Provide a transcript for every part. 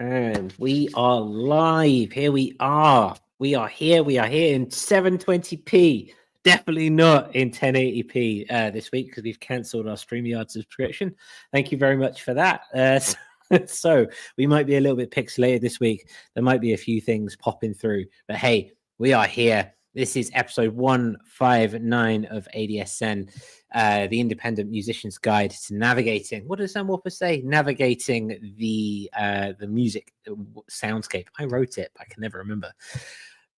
And we are live. Here we are. We are here in 720p. Definitely not in 1080p this week because we've cancelled our StreamYard subscription. Thank you very much for that. So we might be a little bit pixelated this week. There might be a few things popping through, but hey, we are here. This is episode 159 of ADSN, the Independent Musician's Guide to Navigating. What does Sunwarper say? Navigating the music soundscape. I wrote it, but I can never remember.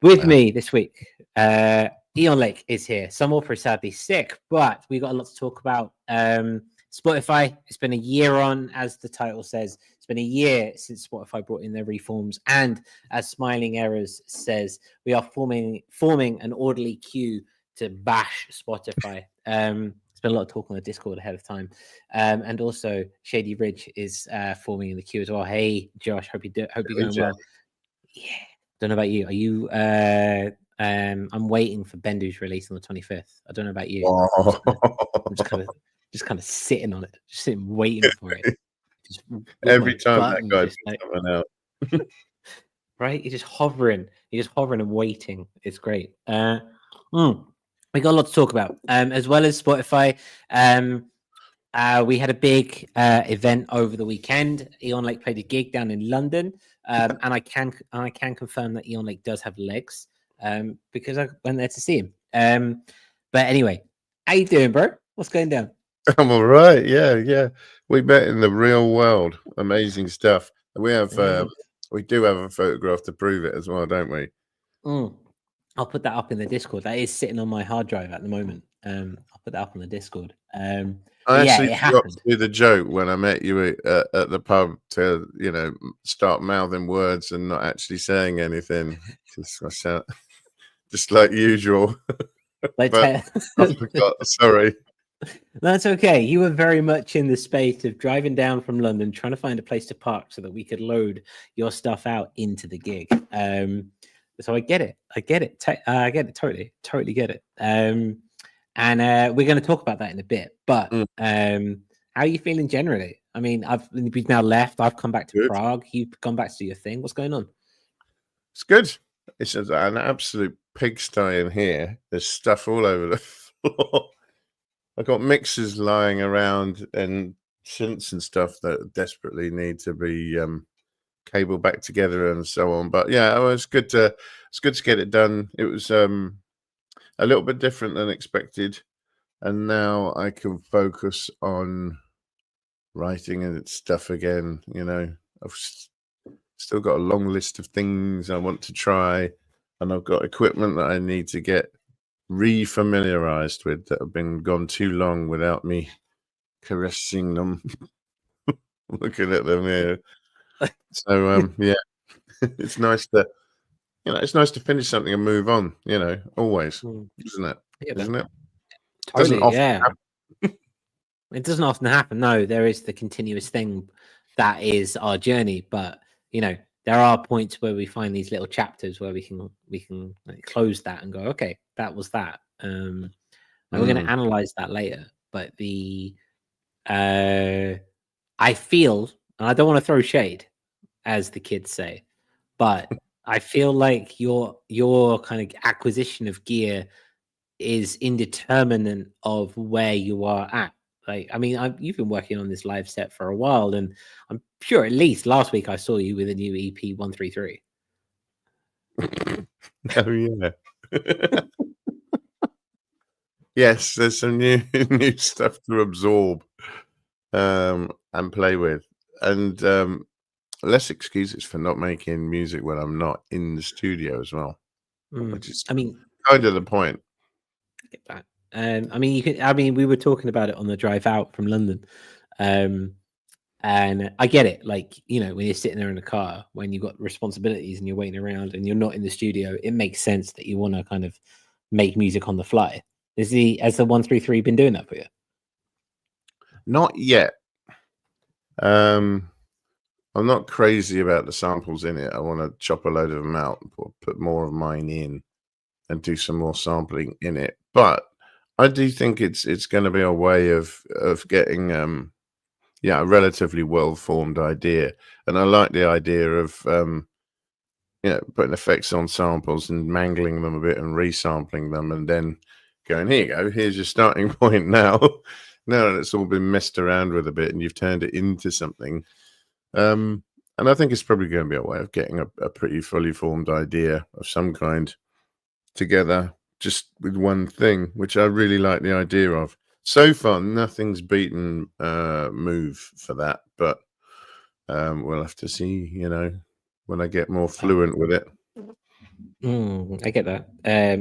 With me this week, Eonlake is here. Sunwarper is sadly sick, but we got a lot to talk about. Spotify, it's been a year on, as the title says. It's been a year since Spotify brought in their reforms. And as Smiling Errors says, we are forming an orderly queue to bash Spotify. It's been a lot of talk on the Discord ahead of time. And also Shady Ridge is forming in the queue as well. Hey, Josh, hope you're going well. Yeah. Don't know about you. Are you I'm waiting for Bendu's release on the 25th. I don't know about you. Oh. I'm just kind of sitting on it, just sitting waiting for it. Just every time that guy puts something out. Right? You're just hovering and waiting. It's great. We got a lot to talk about. As well as Spotify. We had a big event over the weekend. Eonlake played a gig down in London. And I can confirm that Eonlake does have legs. Because I went there to see him. But anyway, how you doing, bro? What's going down? I'm all right. Yeah. We met in the real world. Amazing stuff. We have, we do have a photograph to prove it as well, don't we? I'll put that up in the Discord. That is sitting on my hard drive at the moment. I'll put that up on the Discord. I actually forgot to do the joke when I met you at the pub to, start mouthing words and not actually saying anything. Just like usual. But I forgot. Sorry. That's okay. You were very much in the space of driving down from London, trying to find a place to park so that we could load your stuff out into the gig. So I get it. I get it. Totally get it. And we're going to talk about that in a bit. But how are you feeling generally? I mean, we've now left. I've come back to Prague. You've gone back to do your thing. What's going on? It's good. It's an absolute pigsty in here. There's stuff all over the floor. I've got mixers lying around and synths and stuff that desperately need to be cabled back together and so on. But yeah, it's good to get it done. It was a little bit different than expected, and now I can focus on writing and stuff again. I've still got a long list of things I want to try, and I've got equipment that I need to get re-familiarized with that have been gone too long without me caressing them, looking at them here. So yeah, it's nice to finish something and move on. Always, isn't it? Yeah, isn't it? Totally. It doesn't often happen. No, there is the continuous thing that is our journey, but there are points where we find these little chapters where we can close that and go, okay, that was that. And we're going to analyze that later. But I feel, and I don't want to throw shade, as the kids say, but I feel like your kind of acquisition of gear is indeterminate of where you are at. Like, I mean, you've been working on this live set for a while, and I'm sure at least last week I saw you with a new EP 133. Oh yeah. Yes, there's some new stuff to absorb and play with, and less excuses for not making music when I'm not in the studio as well. Which is, kind of the point. I get that. We were talking about it on the drive out from London. And I get it. Like, when you're sitting there in the car, when you've got responsibilities and you're waiting around and you're not in the studio, it makes sense that you want to kind of make music on the fly. Has the 133 been doing that for you? Not yet. I'm not crazy about the samples in it. I want to chop a load of them out and put more of mine in and do some more sampling in it. But I do think it's going to be a way of getting a relatively well-formed idea. And I like the idea of putting effects on samples and mangling them a bit and resampling them, and then going, here you go, here's your starting point now. Now that it's all been messed around with a bit and you've turned it into something. And I think it's probably going to be a way of getting a pretty fully formed idea of some kind together just with one thing, which I really like the idea of. So far, nothing's beaten Move for that, but we'll have to see, when I get more fluent with it. I get that.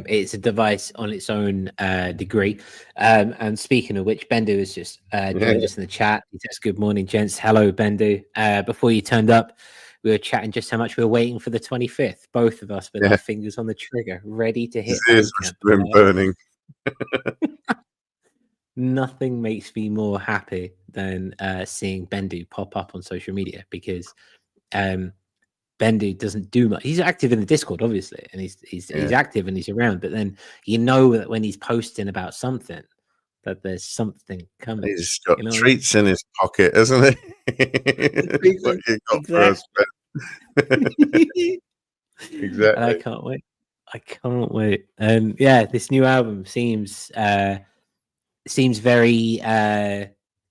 It's a device on its own degree. And speaking of which, Bendu has just joined us in the chat. He says, "Good morning, gents." Hello, Bendu. Before you turned up, we were chatting just how much we were waiting for the 25th. Both of us with our fingers on the trigger, ready to hit. His ears must have been burning. Nothing makes me more happy than seeing Bendu pop up on social media, because Bendu doesn't do much. He's active in the Discord, obviously, and he's active and he's around. But then that when he's posting about something, that there's something coming. He's got treats in his pocket, hasn't he? What you got for us, exactly. And I can't wait. I can't wait. And this new album seems very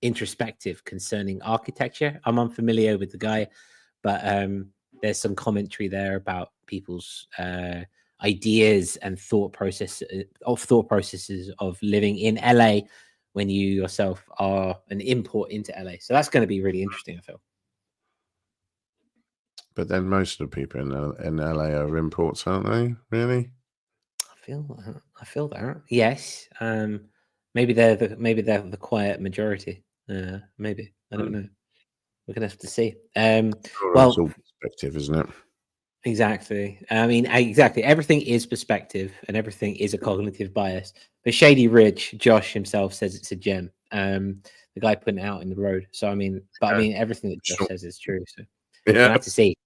introspective concerning architecture. I'm unfamiliar with the guy, but there's some commentary there about people's ideas and thought processes of living in LA when you yourself are an import into LA. So that's going to be really interesting, I feel. But then most of the people in LA are imports, aren't they? Really? I feel that. Yes. Maybe they're the quiet majority. Maybe, I don't know. We're gonna have to see. Well, it's all perspective, isn't it? Exactly. I mean, exactly. Everything is perspective, and everything is a cognitive bias. But Shady Ridge, Josh himself says it's a gem. The guy putting it out in the road. So I mean, everything that Josh says is true. So we'll have to see.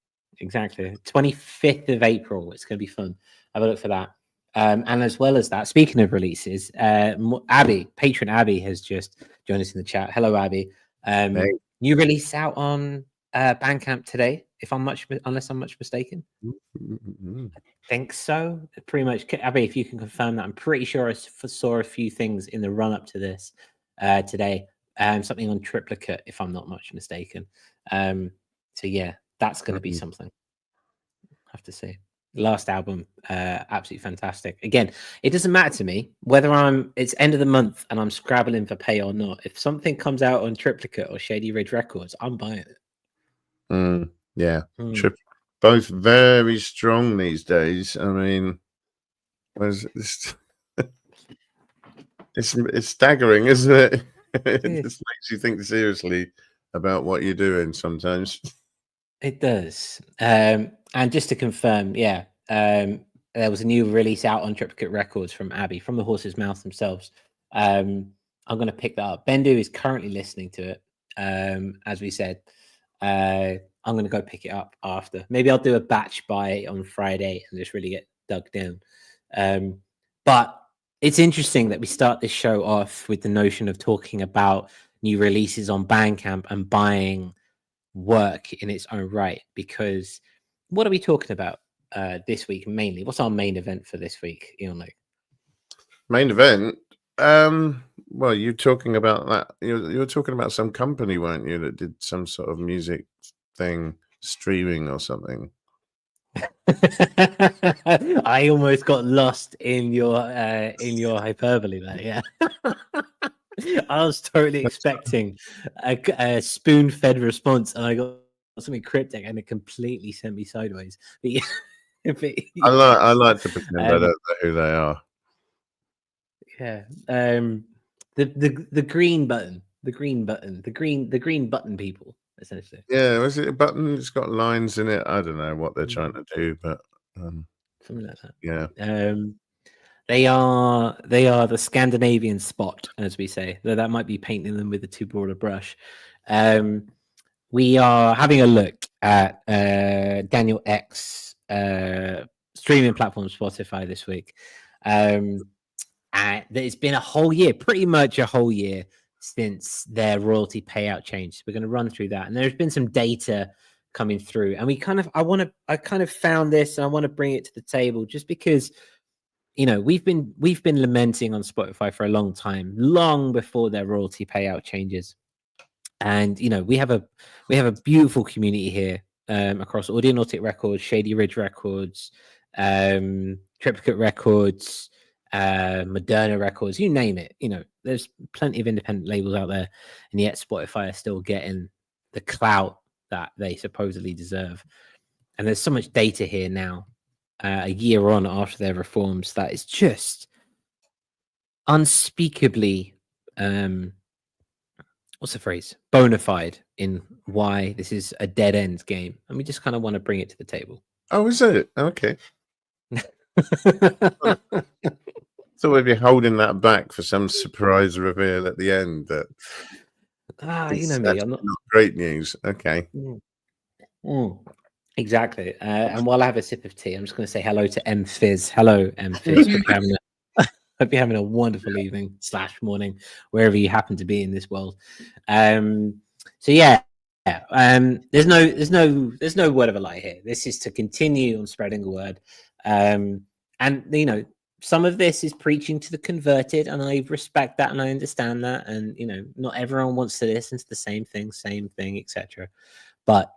Exactly. 25th of April. It's going to be fun. Have a look for that. And as well as that, speaking of releases, Abby, patron Abby, has just joined us in the chat. Hello, Abby. Hey. New release out on Bandcamp today, unless I'm much mistaken. I think so. Pretty much, Abby, if you can confirm that. I'm pretty sure I saw a few things in the run up to this today. Something on Triplicate, if I'm not much mistaken. So yeah, that's going to be something. I have to say. Last album, absolutely fantastic. Again, it doesn't matter to me whether it's end of the month and I'm scrabbling for pay or not. If something comes out on Triplicate or Shady Ridge Records, I'm buying it. Both very strong these days. I mean, it's staggering, isn't it? It just makes you think seriously about what you're doing sometimes. It does. And just to confirm, there was a new release out on Triplicate Records from Abby, from the horse's mouth themselves. I'm going to pick that up. Bendu is currently listening to it, as we said. I'm going to go pick it up after. Maybe I'll do a batch buy on Friday and just really get dug down. But it's interesting that we start this show off with the notion of talking about new releases on Bandcamp and buying work in its own right, because what are we talking about this week mainly? What's our main event for this week, Eonlake? Main event? Well, you're talking about that. You were talking about some company, weren't you, that did some sort of music thing, streaming or something? I almost got lost in your hyperbole there. Yeah. I was totally expecting a spoon-fed response, and I got something cryptic, and it completely sent me sideways. I like to pretend I don't know who they are. Yeah. The green button, the green button people, essentially. Yeah, was it a button? It's got lines in it. I don't know what they're trying to do, but something like that. Yeah. They are the Scandinavian Spot, as we say. Though that might be painting them with a too broad a brush. We are having a look at Daniel X streaming platform Spotify this week. And it's been a whole year, pretty much a whole year, since their royalty payout changed. We're going to run through that, and there's been some data coming through, and I kind of found this, and I want to bring it to the table just because, you know, we've been lamenting on Spotify for a long time, long before their royalty payout changes. And you know, we have a beautiful community here across Audionautic Records, Shady Ridge Records, Triplicate Records, Moderna Records, you name it. You know, there's plenty of independent labels out there, and yet Spotify are still getting the clout that they supposedly deserve. And there's so much data here now, a year on after their reforms, that is just unspeakably what's the phrase, bona fide in why this is a dead end game, and we just kind of want to bring it to the table. Oh, is it? Okay. So if you're holding that back for some surprise reveal at the end, that you know me, I'm not great news. Okay. Exactly. And while I have a sip of tea, I'm just going to say hello to M Fizz. Hello, M Fizz. Hope you're having a wonderful evening / morning, wherever you happen to be in this world. So yeah, there's no word of a lie here. This is to continue on spreading the word. And you know, some of this is preaching to the converted, and I respect that and I understand that. And you know, not everyone wants to listen to the same thing, etc. But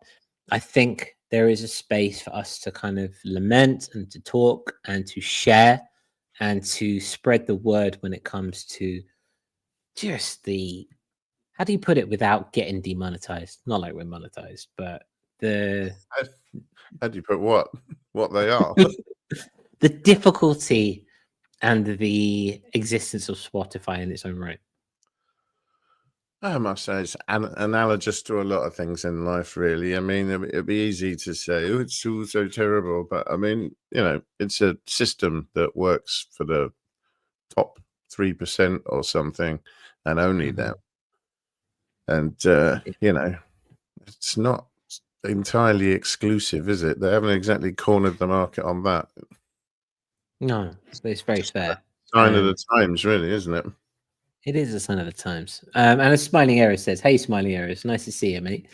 I think there is a space for us to kind of lament and to talk and to share and to spread the word when it comes to just the, how do you put it without getting demonetized? Not like we're monetized, but the... How do you put what they are? The difficulty and the existence of Spotify in its own right. I must say it's analogous to a lot of things in life, really. I mean, it'd be easy to say, oh, it's all so terrible. But I mean, you know, it's a system that works for the top 3% or something, and only them. And, you know, it's not entirely exclusive, is it? They haven't exactly cornered the market on that. No, it's very fair. Sign of the times, really, isn't it? It is a sign of the times. And a Smiling Arrow says, hey, Smiling Arrow, it's nice to see you, mate.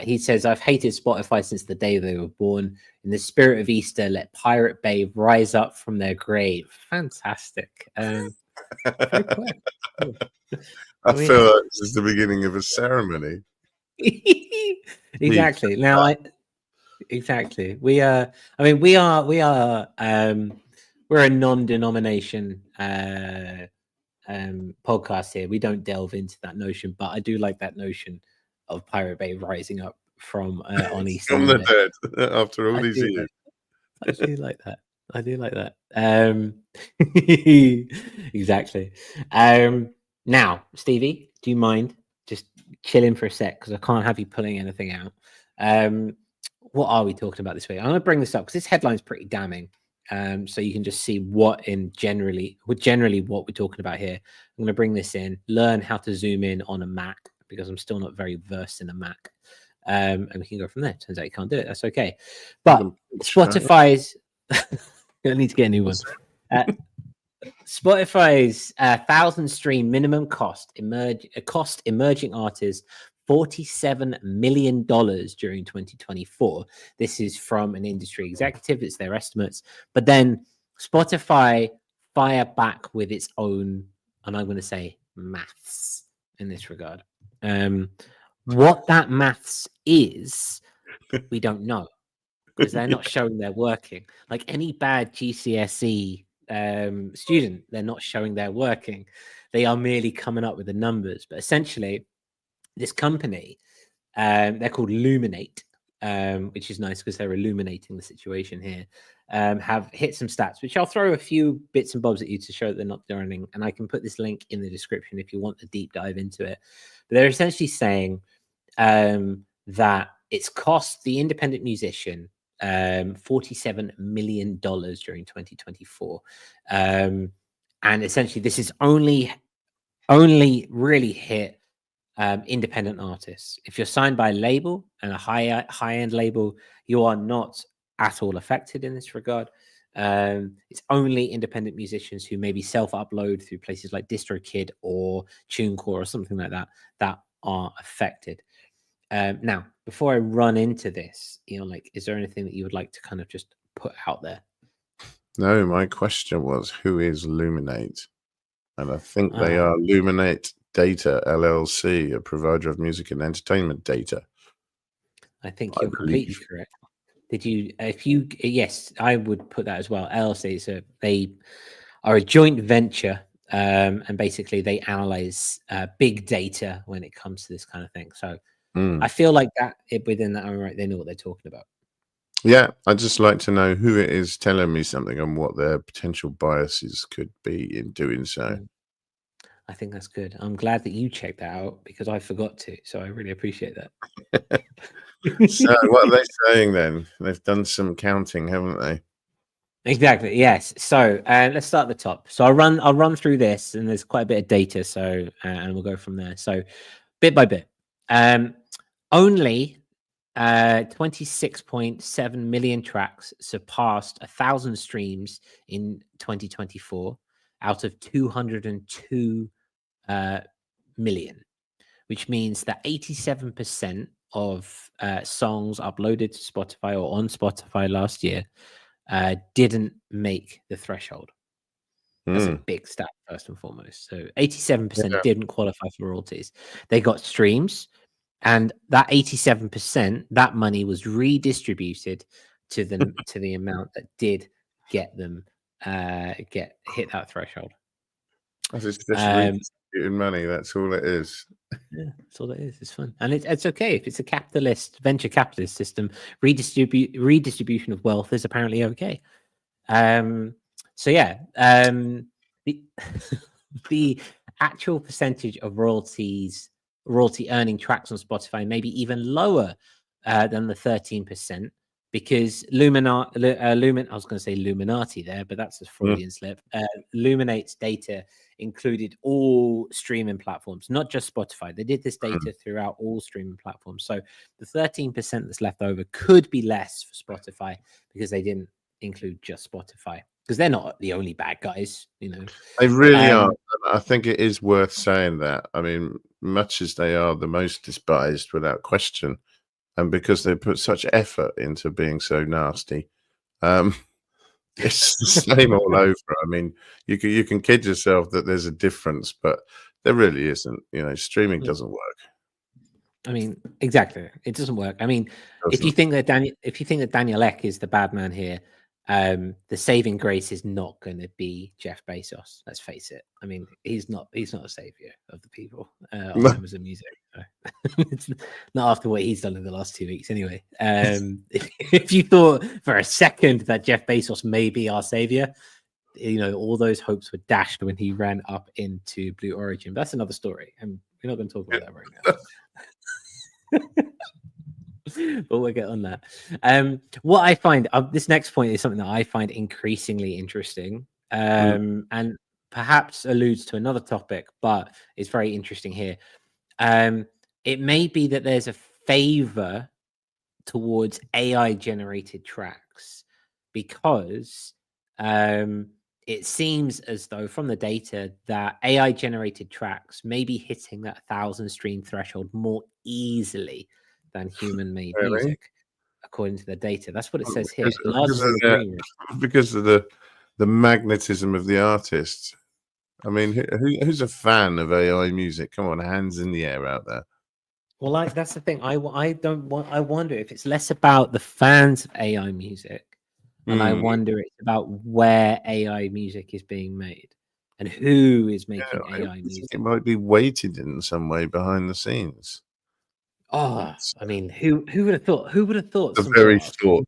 He says, I've hated Spotify since the day they were born. In the spirit of Easter, let Pirate Bay rise up from their grave. Fantastic. Very quick. I feel like this is the beginning of a ceremony. Exactly. Now, exactly. We're a non-denomination podcast here. We don't delve into that notion, but I do like that notion of Pirate Bay rising up from on Easter from the dead after all these years. I do like that. Exactly. Now, Stevie, do you mind just chilling for a sec, because I can't have you pulling anything out? What are we talking about this week? I'm going to bring this up because this headline's pretty damning. So you can just see what generally what we're talking about here. I'm going to bring this in, learn how to zoom in on a Mac, because I'm still not very versed in a Mac. And we can go from there. Turns out you can't do it. That's okay. But Spotify's I need to get a new one. Spotify's 1,000 stream minimum cost emerging artists $47 million during 2024. This is from an industry executive. It's their estimates. But then Spotify fire back with its own, and I'm going to say maths in this regard. What that maths is, we don't know, because they're not showing they're working. Like any bad GCSE student, they're not showing they're working. They are merely coming up with the numbers. But essentially, this company, they're called Luminate, which is nice because they're illuminating the situation here, have hit some stats, which I'll throw a few bits and bobs at you to show that they're not learning. And I can put this link in the description if you want a deep dive into it. But they're essentially saying that it's cost the independent musician $47 million during 2024. And essentially, this is only really hit independent artists. If you're signed by a label and a high-end label, you are not at all affected in this regard. It's only independent musicians who maybe self-upload through places like DistroKid or TuneCore or something like that that are affected. Now, before I run into this, Eonlake, is there anything that you would like to kind of just put out there? No, my question was, who is Luminate? And I think they are Luminate Data LLC, a provider of music and entertainment data. I think you're completely correct. Did you? Yes, I would put that as well. LLC. So they are a joint venture, and basically they analyze big data when it comes to this kind of thing. So I feel like that within that, right, they know what they're talking about. Yeah, I'd just like to know who it is telling me something and what their potential biases could be in doing so. I think that's good. I'm glad that you checked that out because I forgot to. So I really appreciate that. So what are they saying then? They've done some counting, haven't they? Exactly. Yes. So let's start at the top. So I'll run through this, and there's quite a bit of data. So and we'll go from there. So bit by bit, only 26.7 million tracks surpassed 1,000 streams in 2024 out of 202 million, which means that 87% of songs uploaded to Spotify or on Spotify last year didn't make the threshold. That's a big stat, first and foremost. So 87% didn't qualify for royalties. They got streams, and that 87%, that money was redistributed to them to the amount that did get them hit that threshold. It's just redistributing money. That's all it is. Yeah, that's all it is. It's fun, and it's okay if it's a venture capitalist system. Redistribution of wealth is apparently okay. So yeah, the actual percentage of royalty earning tracks on Spotify may be even lower than the 13%, because I was going to say Illuminati there, but that's a Freudian slip. Luminate's data included all streaming platforms, not just Spotify. They did this data throughout all streaming platforms. So the 13% that's left over could be less for Spotify because they didn't include just Spotify, because they're not the only bad guys, They really are. I think it is worth saying that. I mean, much as they are the most despised without question, and because they put such effort into being so nasty, it's the same all over. I mean, you can kid yourself that there's a difference, but there really isn't. Streaming doesn't work. I mean, exactly, it doesn't work. I mean, if you think that Daniel Ek is the bad man here, the saving grace is not going to be Jeff Bezos. Let's face it. I mean, he's not a savior of the people on Amazon Music. It's not after what he's done in the last 2 weeks, anyway. If you thought for a second that Jeff Bezos may be our savior, all those hopes were dashed when he ran up into Blue Origin. That's another story, and we're not going to talk about that right now. But we'll get on that. What I find, this next point is something that I find increasingly interesting, and perhaps alludes to another topic, but it's very interesting here. It may be that there's a favor towards AI generated tracks, because it seems as though from the data that AI generated tracks may be hitting that 1,000 stream threshold more easily than human made music, according to the data. That's what it says here. Because of the magnetism of the artist. I mean, who's a fan of AI music? Come on, hands in the air out there. Well, that's the thing. I wonder if it's less about the fans of AI music, and I wonder it's about where AI music is being made and who is making AI music. It might be weighted in some way behind the scenes. Oh, I mean, who would have thought? Who would have thought? The very thought.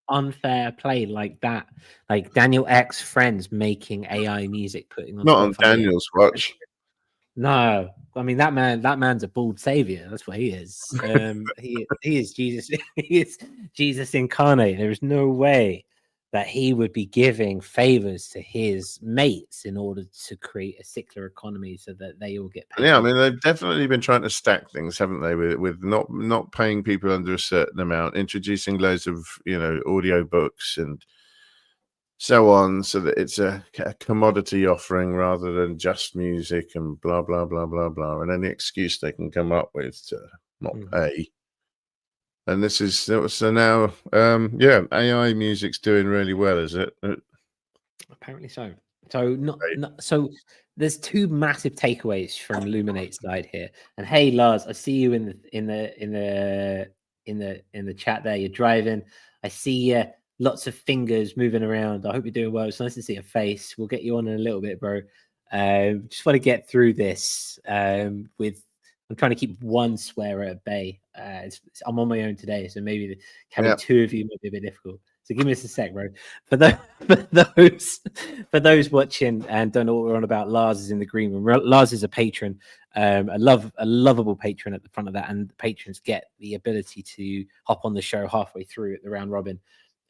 Unfair play like that, like Daniel Ek's friends making AI music, putting on not on Daniel's watch. No, I mean that man's a bald savior. That's what he is. He is Jesus. He is Jesus incarnate. There is no way that he would be giving favors to his mates in order to create a circular economy so that they all get paid. Yeah, I mean, they've definitely been trying to stack things, haven't they? With not paying people under a certain amount, introducing loads of audio books and so on, so that it's a commodity offering rather than just music and blah blah blah blah blah, and any excuse they can come up with to not pay. And this is so now, AI music's doing really well, is it? Apparently so. So so there's two massive takeaways from Luminate's side here. And hey, Lars, I see you in the chat there. You're driving. I see lots of fingers moving around. I hope you're doing well. It's nice to see your face. We'll get you on in a little bit, bro. Just want to get through this I'm trying to keep one swearer at bay. I'm on my own today, so maybe having two of you might be a bit difficult. So give me just a sec, bro. For those watching and don't know what we're on about, Lars is in the green room. Lars is a patron, a lovable patron at the front of that, and the patrons get the ability to hop on the show halfway through at the round robin.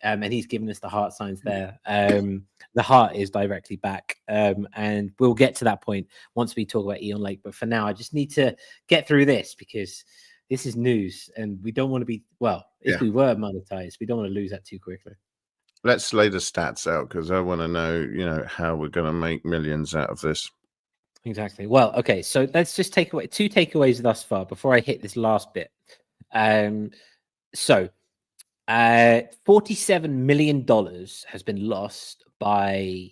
And he's given us the heart signs there. The heart is directly back, and we'll get to that point once we talk about Eonlake. But for now, I just need to get through this because this is news, and we don't want to be if we were monetized, we don't want to lose that too quickly. Let's lay the stats out because I want to know, how we're going to make millions out of this. Exactly. Well, okay, so let's just take away two takeaways thus far before I hit this last bit. $47 million has been lost by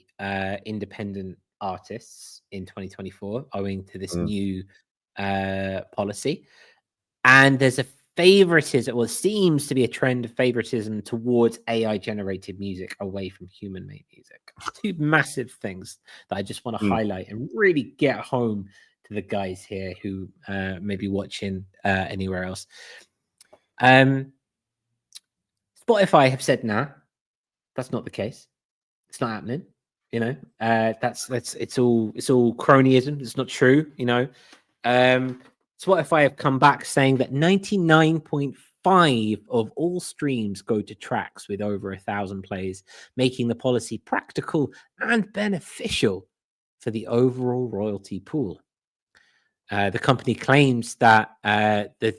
independent artists in 2024 owing to this new policy. And there's a favoritism, well, it seems to be a trend of favoritism towards AI generated music away from human made music. Two massive things that I just want to highlight and really get home to the guys here who may be watching anywhere else. Spotify have said, nah, that's not the case. It's not happening. It's all cronyism. It's not true. Spotify have come back saying that 99.5% of all streams go to tracks with over 1,000 plays, making the policy practical and beneficial for the overall royalty pool. The company claims that they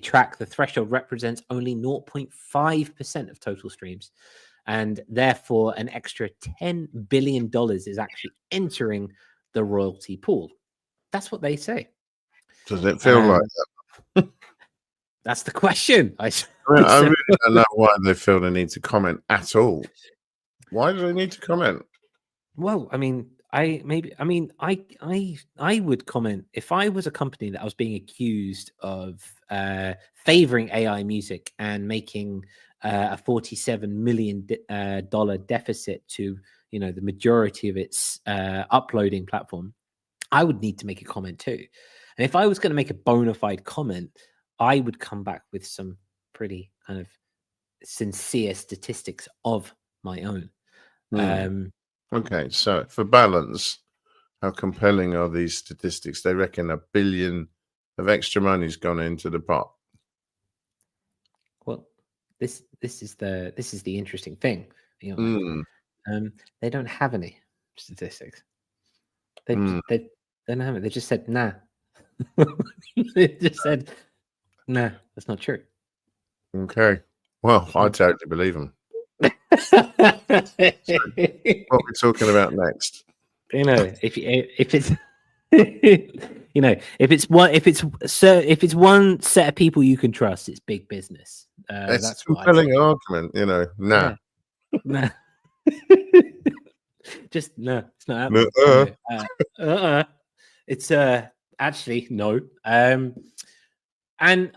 track the threshold represents only 0.5% of total streams, and therefore an extra $10 billion is actually entering the royalty pool. That's what they say. Does it feel like that? That's the question. I really don't know why they feel the need to comment at all. Why do they need to comment? Well, I mean, I would comment if I was a company that was being accused of favoring AI music and making a $47 million deficit to the majority of its uploading platform. I would need to make a comment too. And if I was going to make a bona fide comment, I would come back with some pretty kind of sincere statistics of my own. Okay, so for balance, how compelling are these statistics? They reckon $1 billion of extra money's gone into the pot. Well, this is the interesting thing. They don't have any statistics. They don't have it. They just said nah. They just said nah. That's not true. Okay. Well, I totally believe them. So, what are we talking about next? If it's if it's one set of people you can trust, it's big business. That's a compelling argument, Nah. Nah. Just no, it's not happening. It's actually no. And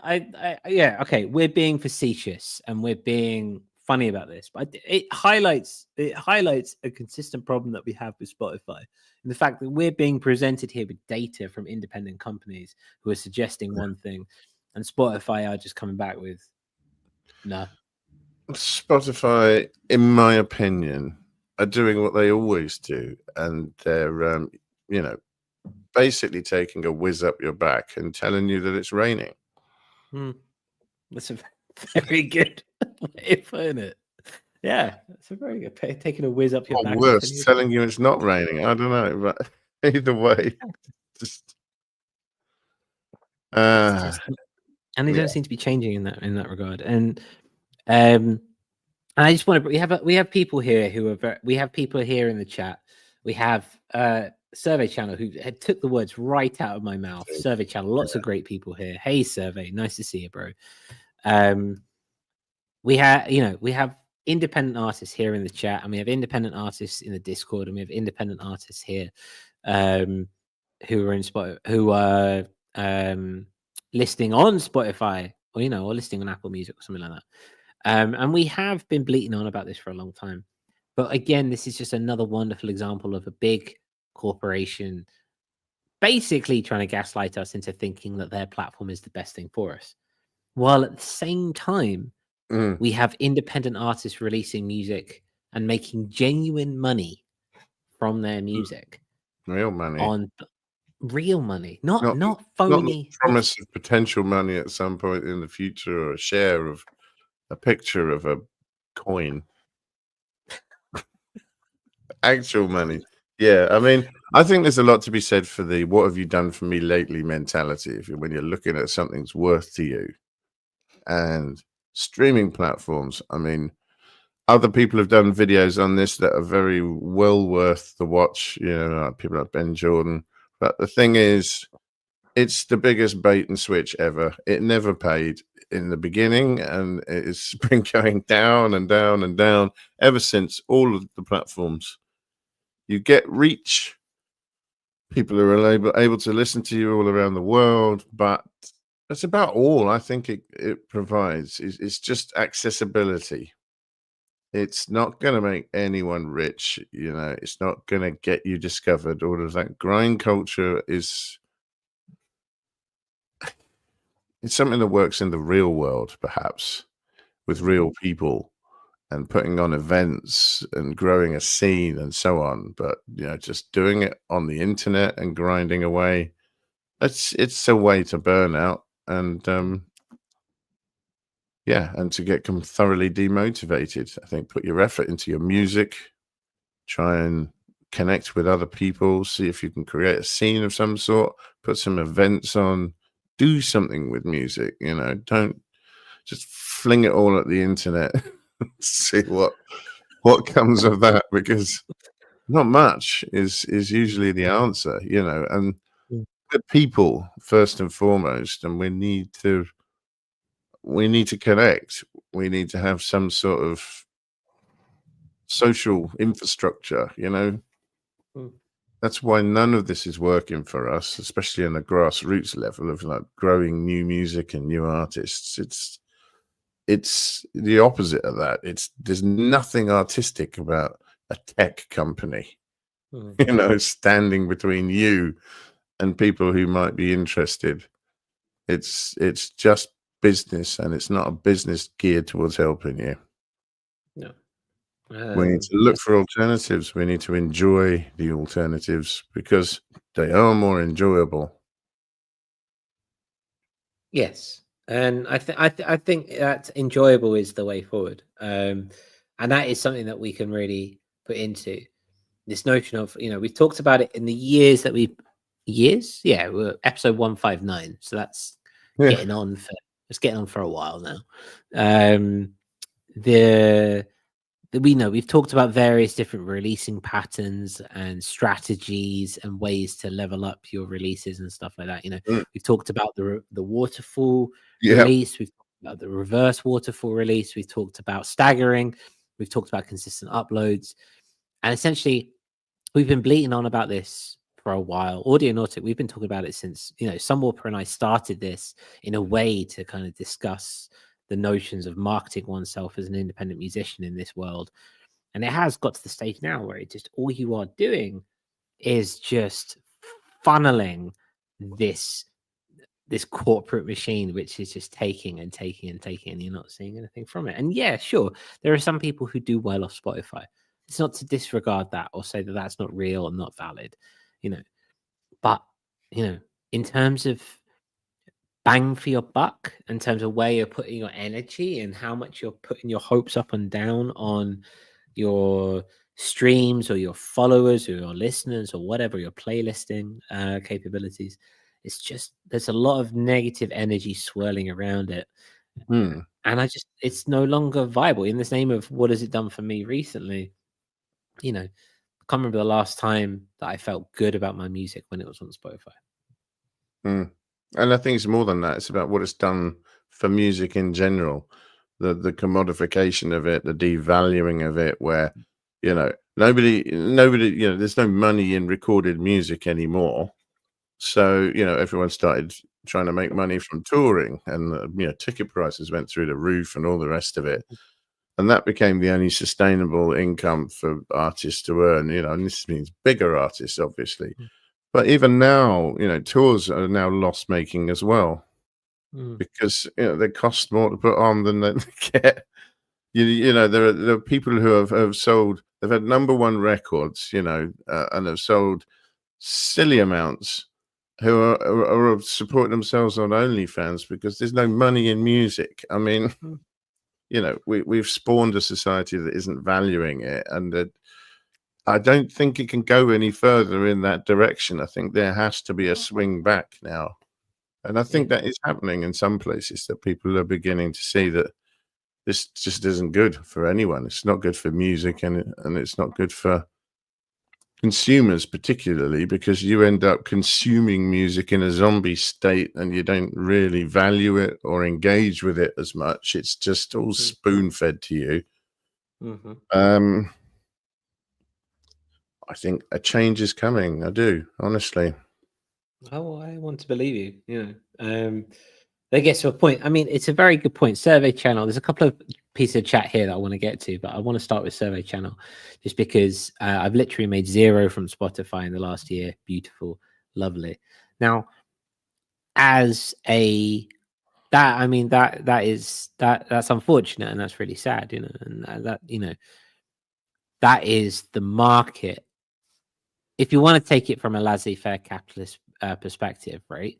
okay, we're being facetious and we're being funny about this, but it highlights a consistent problem that we have with Spotify, and the fact that we're being presented here with data from independent companies who are suggesting one thing, and Spotify are just coming back with no. Spotify, in my opinion, are doing what they always do, and they're basically taking a whiz up your back and telling you that it's raining. That's a very good way of putting it. Yeah, it's a very good taking a whiz up your back. Worse, telling you it's not raining. I don't know, but either way, and they don't seem to be changing in that regard. And And I just want to. We have people here who are. We have people here in the chat. We have Survey Channel who took the words right out of my mouth. Survey Channel, lots of great people here. Hey, Survey, nice to see you, bro. We have independent artists here in the chat, and we have independent artists in the Discord, and we have independent artists here who are listing on Spotify, or or listing on Apple Music or something like that. And we have been bleating on about this for a long time. But again, this is just another wonderful example of a big corporation basically trying to gaslight us into thinking that their platform is the best thing for us. While at the same time, we have independent artists releasing music and making genuine money from their music. Real money. On real money. Not phony. Not the promise of potential money at some point in the future, or a share of a picture of a coin. Actual money. Yeah, I mean, I think there's a lot to be said for the "what have you done for me lately" mentality. When you're looking at something's worth to you, and streaming platforms. I mean, other people have done videos on this that are very well worth the watch. People like Ben Jordan. But the thing is, it's the biggest bait and switch ever. It never paid in the beginning, and it's been going down and down and down ever since. All of the platforms. You get reach. People are able to listen to you all around the world, but that's about all I think it provides. It's just accessibility. It's not going to make anyone rich. It's not going to get you discovered. All of that grind culture it's something that works in the real world, perhaps, with real people and putting on events and growing a scene and so on. But just doing it on the internet and grinding away, it's a way to burn out and and to get thoroughly demotivated. I think put your effort into your music, try and connect with other people, see if you can create a scene of some sort, put some events on, do something with music. Don't just fling it all at the internet. See what comes of that, because not much is usually the answer, and the people first and foremost, and we need to connect. We need to have some sort of social infrastructure, That's why none of this is working for us, especially on the grassroots level of like growing new music and new artists. It's the opposite of that. There's nothing artistic about a tech company, standing between you and people who might be interested. It's just business, and it's not a business geared towards helping you. No. We need to look for alternatives. We need to enjoy the alternatives because they are more enjoyable. Yes. And I think that enjoyable is the way forward. And that is something that we can really put into this notion of, we've talked about it in the years that we're episode 159. So that's getting on for a while now. We've talked about various different releasing patterns and strategies and ways to level up your releases and stuff like that. We've talked about the waterfall release. We've talked about the reverse waterfall release. We've talked about staggering. We've talked about consistent uploads. And essentially, we've been bleating on about this for a while. Audionautic, we've been talking about it since, Sunwarper and I started this in a way to kind of discuss the notions of marketing oneself as an independent musician in this world. And it has got to the stage now where all you are doing is just funneling this corporate machine, which is just taking and taking and taking, and you're not seeing anything from it. And yeah, sure, there are some people who do well off Spotify. It's not to disregard that or say that that's not real and not valid, but in terms of bang for your buck, in terms of where you're putting your energy and how much you're putting your hopes up and down on your streams or your followers or your listeners or whatever, your playlisting capabilities, it's just there's a lot of negative energy swirling around it. And And it's no longer viable in this name of what has it done for me recently? You know, I can't remember the last time that I felt good about my music when it was on Spotify. And I think it's more than that. It's about what it's done for music in general, the commodification of it, the devaluing of it, where, you know, nobody, you know, there's no money in recorded music anymore. So, you know, everyone started trying to make money from touring, and, you know, ticket prices went through the roof and all the rest of it. And that became the only sustainable income for artists to earn, you know, and this means bigger artists, obviously. But even now, you know, tours are now loss making as well, because, you know, they cost more to put on than they get. You know, there are people who have sold, they've had #1 records, you know, and have sold silly amounts, who are supporting themselves on OnlyFans because there's no money in music. I mean, you know, we've spawned a society that isn't valuing it, and that I don't think it can go any further in that direction. I think there has to be a swing back now. And I think that is happening in some places, that people are beginning to see that this just isn't good for anyone. It's not good for music, and it's not good for consumers, particularly because you end up consuming music in a zombie state and you don't really value it or engage with it as much. It's just all spoon-fed to you. I think a change is coming. I do, honestly. Oh, I want to believe you. You know, that gets to a point. I mean, it's a very good point. Survey Channel. There's a couple of pieces of chat here that I want to get to, but I want to start with Survey Channel, just because I've literally made 0 from Spotify in the last year. Beautiful, lovely. Now, as a that, I mean, that's unfortunate, and that's really sad. You know, and that, you know, that is the market. If you want to take it from a laissez-faire capitalist perspective, right?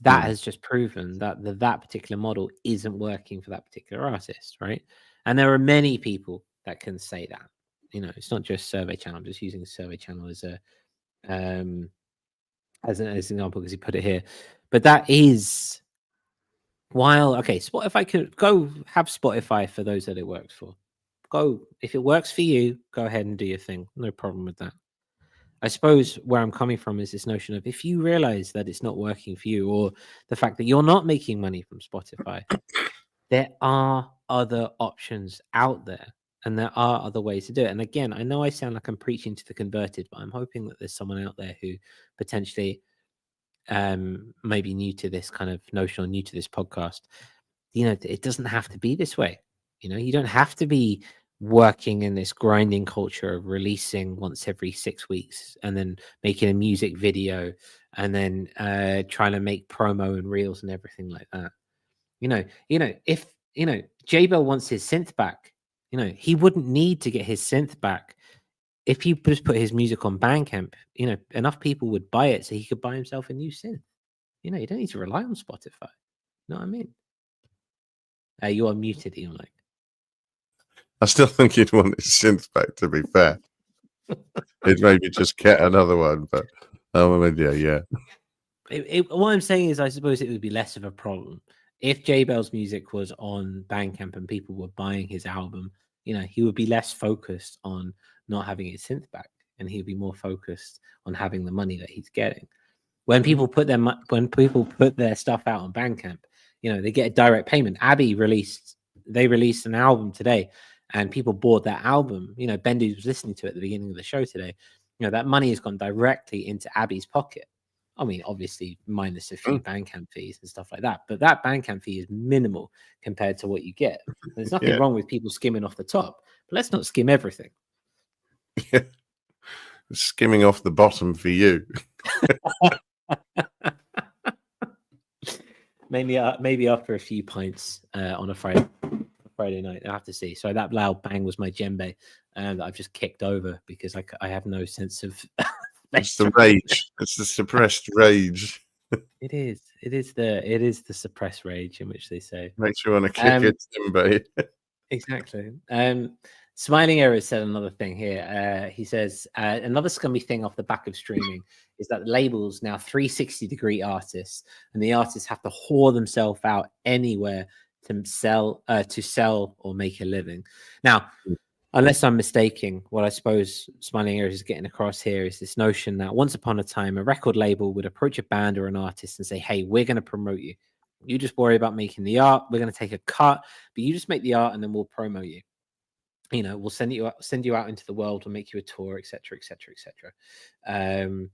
That has just proven that that particular model isn't working for that particular artist, right? And there are many people that can say that. You know, it's not just Survey Channel. I'm just using Survey Channel as a as an example because he put it here. But that is, while okay, Spotify could go have Spotify for those that it works for. Go, if it works for you, go ahead and do your thing. No problem with that. I suppose where I'm coming from is this notion of, if you realize that it's not working for you, or the fact that you're not making money from Spotify, there are other options out there, and there are other ways to do it. And again, I know I sound like I'm preaching to the converted, but I'm hoping that there's someone out there who potentially may be new to this kind of notion, or new to this podcast. You know, it doesn't have to be this way. You know, you don't have to be working in this grinding culture of releasing once every 6 weeks and then making a music video and then trying to make promo and reels and everything like that. You know, if, you know, J-Bell wants his synth back, you know, he wouldn't need to get his synth back if he just put his music on Bandcamp. You know, enough people would buy it so he could buy himself a new synth. You know, you don't need to rely on Spotify. You know what I mean? You are muted, Eonlake. I still think you'd want his synth back, to be fair. He'd maybe just get another one, but yeah. What I'm saying is, I suppose it would be less of a problem if J-Bell's music was on Bandcamp and people were buying his album. You know, he would be less focused on not having his synth back, and he would be more focused on having the money that he's getting. When people put their stuff out on Bandcamp, you know, they get a direct payment. Abby released an album today, and people bought that album. You know, Bendu was listening to it at the beginning of the show today. You know, that money has gone directly into Abby's pocket. I mean, obviously, minus a few Bandcamp fees and stuff like that. But that Bandcamp fee is minimal compared to what you get. There's nothing wrong with people skimming off the top, but let's not skim everything. Yeah. Skimming off the bottom for you. Maybe after a few pints on a Friday night, I have to see. So that loud bang was my djembe that I've just kicked over because I have no sense of. It's the rage. It's the suppressed rage. It is the suppressed rage in which they say. Makes you want to kick it, djembe. Exactly. Smiling Error said another thing here. He says another scummy thing off the back of streaming is that labels now 360-degree artists, and the artists have to whore themselves out anywhere to sell or make a living. Now, unless I'm mistaken, what I suppose Smiling Ears is getting across here is this notion that once upon a time, a record label would approach a band or an artist and say, hey, we're going to promote you. You just worry about making the art. We're going to take a cut, but you just make the art and then we'll promote you. You know, we'll send you out into the world. We'll make you a tour, etc., etc., etc.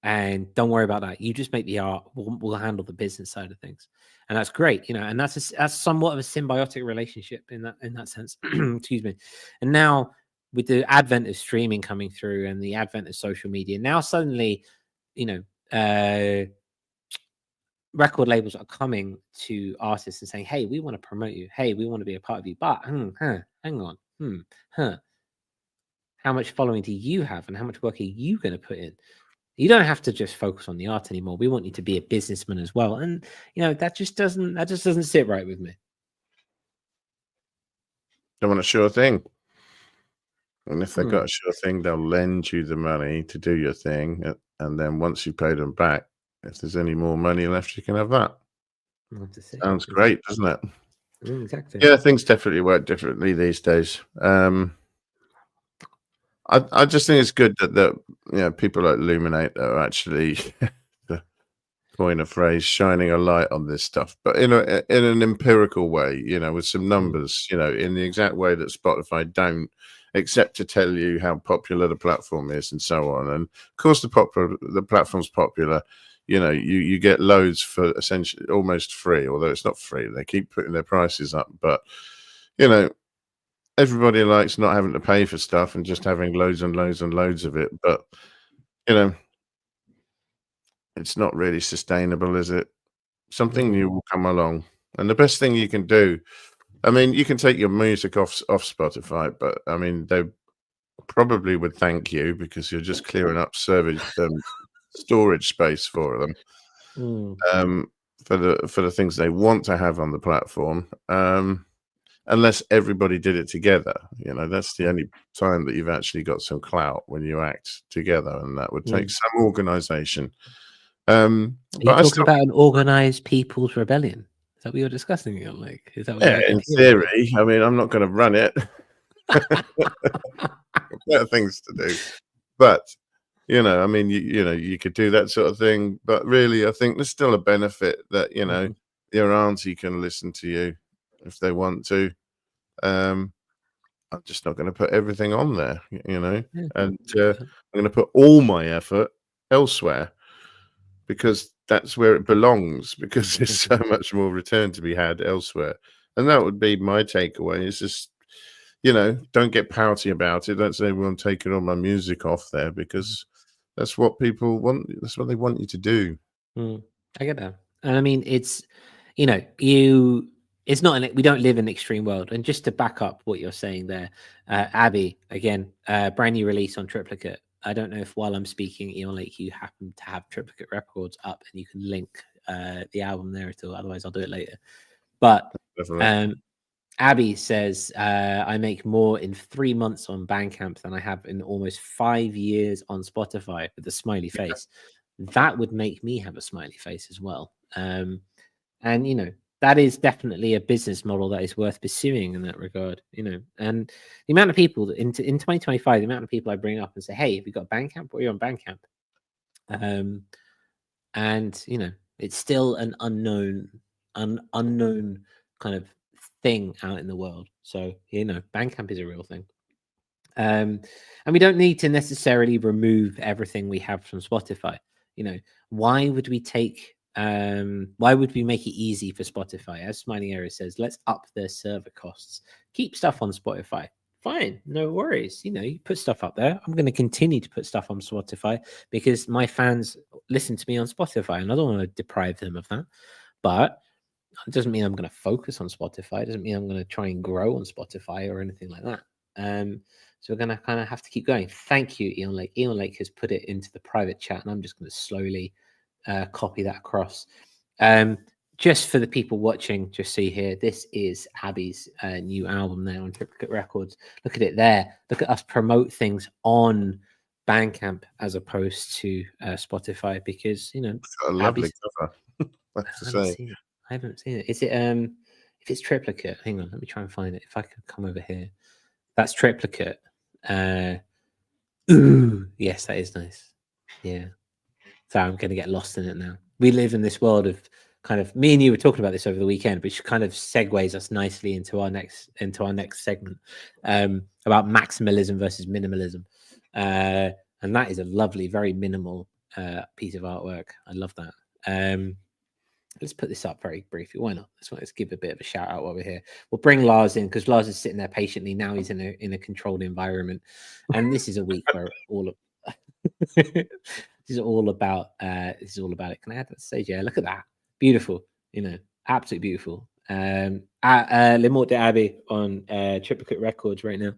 And don't worry about that. You just make the art. We'll handle the business side of things, and that's great. You know, and that's somewhat of a symbiotic relationship in that sense. Excuse me. And now with the advent of streaming coming through and the advent of social media, now suddenly, you know, record labels are coming to artists and saying, "Hey, we want to promote you. Hey, we want to be a part of you." But hang on. How much following do you have, and how much work are you going to put in? You don't have to just focus on the art anymore. We want you to be a businessman as well, and you know that just doesn't sit right with me. They want a sure thing, and if they've got a sure thing, they'll lend you the money to do your thing, and then once you pay them back, if there's any more money left, you can have that. Sounds great, doesn't it? Exactly. Yeah, things definitely work differently these days. I just think it's good that you know, people like Luminate are actually, to coin a phrase, shining a light on this stuff, but in an empirical way, you know, with some numbers, you know, in the exact way that Spotify don't, except to tell you how popular the platform is and so on. And of course, the platform's popular. You know, you get loads for essentially almost free, although it's not free. They keep putting their prices up, but you know, everybody likes not having to pay for stuff and just having loads and loads and loads of it. But you know, it's not really sustainable, is it? Something new will come along, and the best thing you can do, I mean, you can take your music off Spotify, but I mean, they probably would thank you because you're just clearing up storage space for them, for the things they want to have on the platform. Unless everybody did it together, you know, that's the only time that you've actually got some clout, when you act together, and that would take some organization. Are you talking about an organized people's rebellion? Is that what you're discussing? Like, is that what yeah, in theory. I mean, I'm not going to run it. Better things to do, but you know, I mean, you know, you could do that sort of thing, but really, I think there's still a benefit that, you know, your auntie can listen to you if they want to. I'm just not going to put everything on there, you know, and I'm going to put all my effort elsewhere, because that's where it belongs, because there's so much more return to be had elsewhere. And that would be my takeaway. It's just, you know, don't get pouty about it. Don't say, well, I'm taking all my music off there, because that's what people want. That's what they want you to do. I get that. And I mean, it's, you know, it's not we don't live in an extreme world. And just to back up what you're saying there, Abby, again, brand new release on Triplicate. I don't know if while I'm speaking Eonlake, you happen to have Triplicate Records up and you can link the album there at all. Otherwise, I'll do it later. But Abby says, I make more in 3 months on Bandcamp than I have in almost 5 years on Spotify, with a smiley face. That would make me have a smiley face as well. And, you know, that is definitely a business model that is worth pursuing in that regard, you know. And the amount of people in 2025, the amount of people I bring up and say, hey, have you got Bandcamp? Or are you on Bandcamp? And, you know, it's still an unknown kind of thing out in the world. So, you know, Bandcamp is a real thing. And we don't need to necessarily remove everything we have from Spotify. You know, why would we make it easy for Spotify? As Smiling Area says, let's up their server costs. Keep stuff on Spotify. Fine, no worries. You know, you put stuff up there. I'm going to continue to put stuff on Spotify because my fans listen to me on Spotify, and I don't want to deprive them of that. But it doesn't mean I'm going to focus on Spotify. It doesn't mean I'm going to try and grow on Spotify or anything like that. So we're going to kind of have to keep going. Thank you, Eonlake. Eonlake has put it into the private chat, and I'm just going to slowly copy that across. Just for the people watching, just see here, this is Abby's new album there on Triplicate Records. Look at it there. Look at us promote things on Bandcamp as opposed to Spotify, because, you know, It's got a lovely cover. I have to say. I haven't seen it. Is it if if it's triplicate, hang on, let me try and find it. If I could come over here, that's triplicate. Ooh, yes, that is nice. Yeah. So I'm going to get lost in it now. We live in this world of kind of, me and you were talking about this over the weekend, which kind of segues us nicely into our next segment, about maximalism versus minimalism. And that is a lovely, very minimal piece of artwork. I love that. Let's put this up very briefly. Why not? Let's give a bit of a shout out while we're here. We'll bring Lars in because Lars is sitting there patiently. Now he's in a controlled environment, and this is a week where all of this is all about it. Can I add that stage? Yeah, look at that, beautiful. Absolutely beautiful. At Le Mort d'Abbé on Triplicate Records right now.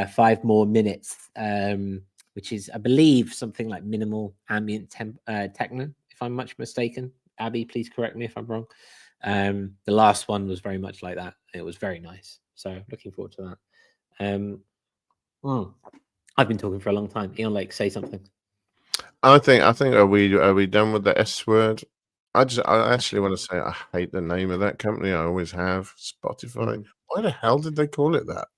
5 more minutes, which is, I believe, something like minimal ambient techno, if I'm much mistaken. Abby, please correct me if I'm wrong. The last one was very much like that. It was very nice. So looking forward to that. I've been talking for a long time. Eonlake, say something. I think are we done with the S word? I actually want to say I hate the name of that company. I always have. Spotify. Why the hell did they call it that?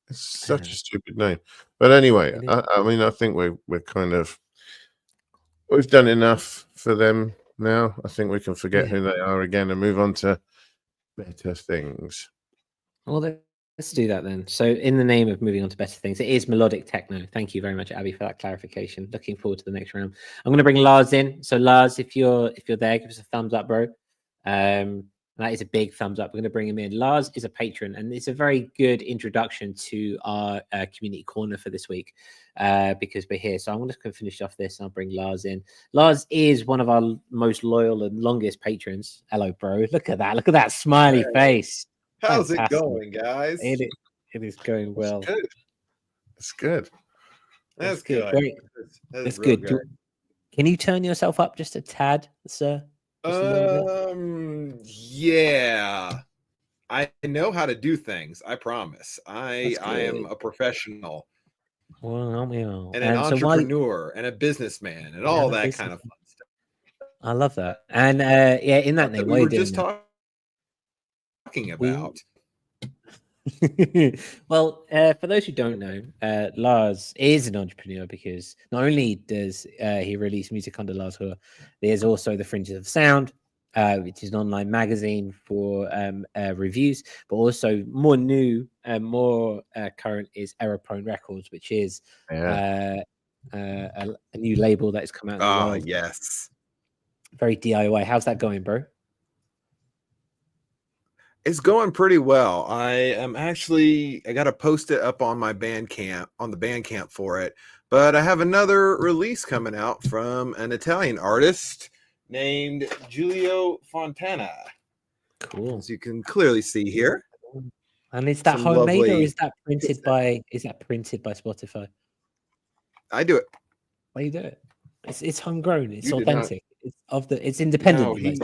It's such a stupid name. But anyway, I mean, I think we're kind of, we've done enough for them now. I think we can forget who they are again and move on to better things. Well, let's do that then. So in the name of moving on to better things, it is melodic techno. Thank you very much, Abby, for that clarification. Looking forward to the next round. I'm going to bring Lars in. So Lars, if you're there, give us a thumbs up, bro. That is a big thumbs up. We're going to bring him in. Lars is a patron, and it's a very good introduction to our community corner for this week because we're here. So I'm just going to finish off this and I'll bring Lars in. Lars is one of our most loyal and longest patrons. Hello, bro. Look at that. Look at that smiley face. How's Fantastic. it going, guys? It is going well. It's good. That's good. Very, that's good. Can you turn yourself up just a tad, sir? Yeah. I know how to do things. I promise. I am a professional. Well, aren't we all? And an entrepreneur and a businessman and all that kind of fun stuff. I love that. And yeah, in that name, we were just talking about. Well, for those who don't know, Lars is an entrepreneur because not only does he release music under Lars Haur, there's also the Fringes of Sound, which is an online magazine for reviews, but also more new and more current is Error Prone Records, which is a new label that has come out in the world. Yes. Very DIY. How's that going, bro? It's going pretty well. I got to post it up on my Bandcamp, on the Bandcamp for it. But I have another release coming out from an Italian artist named Giulio Fontana. Cool. As you can clearly see here. And is that homemade or is that printed by Spotify? I do it. Why you do it? It's homegrown. It's authentic. It's independent.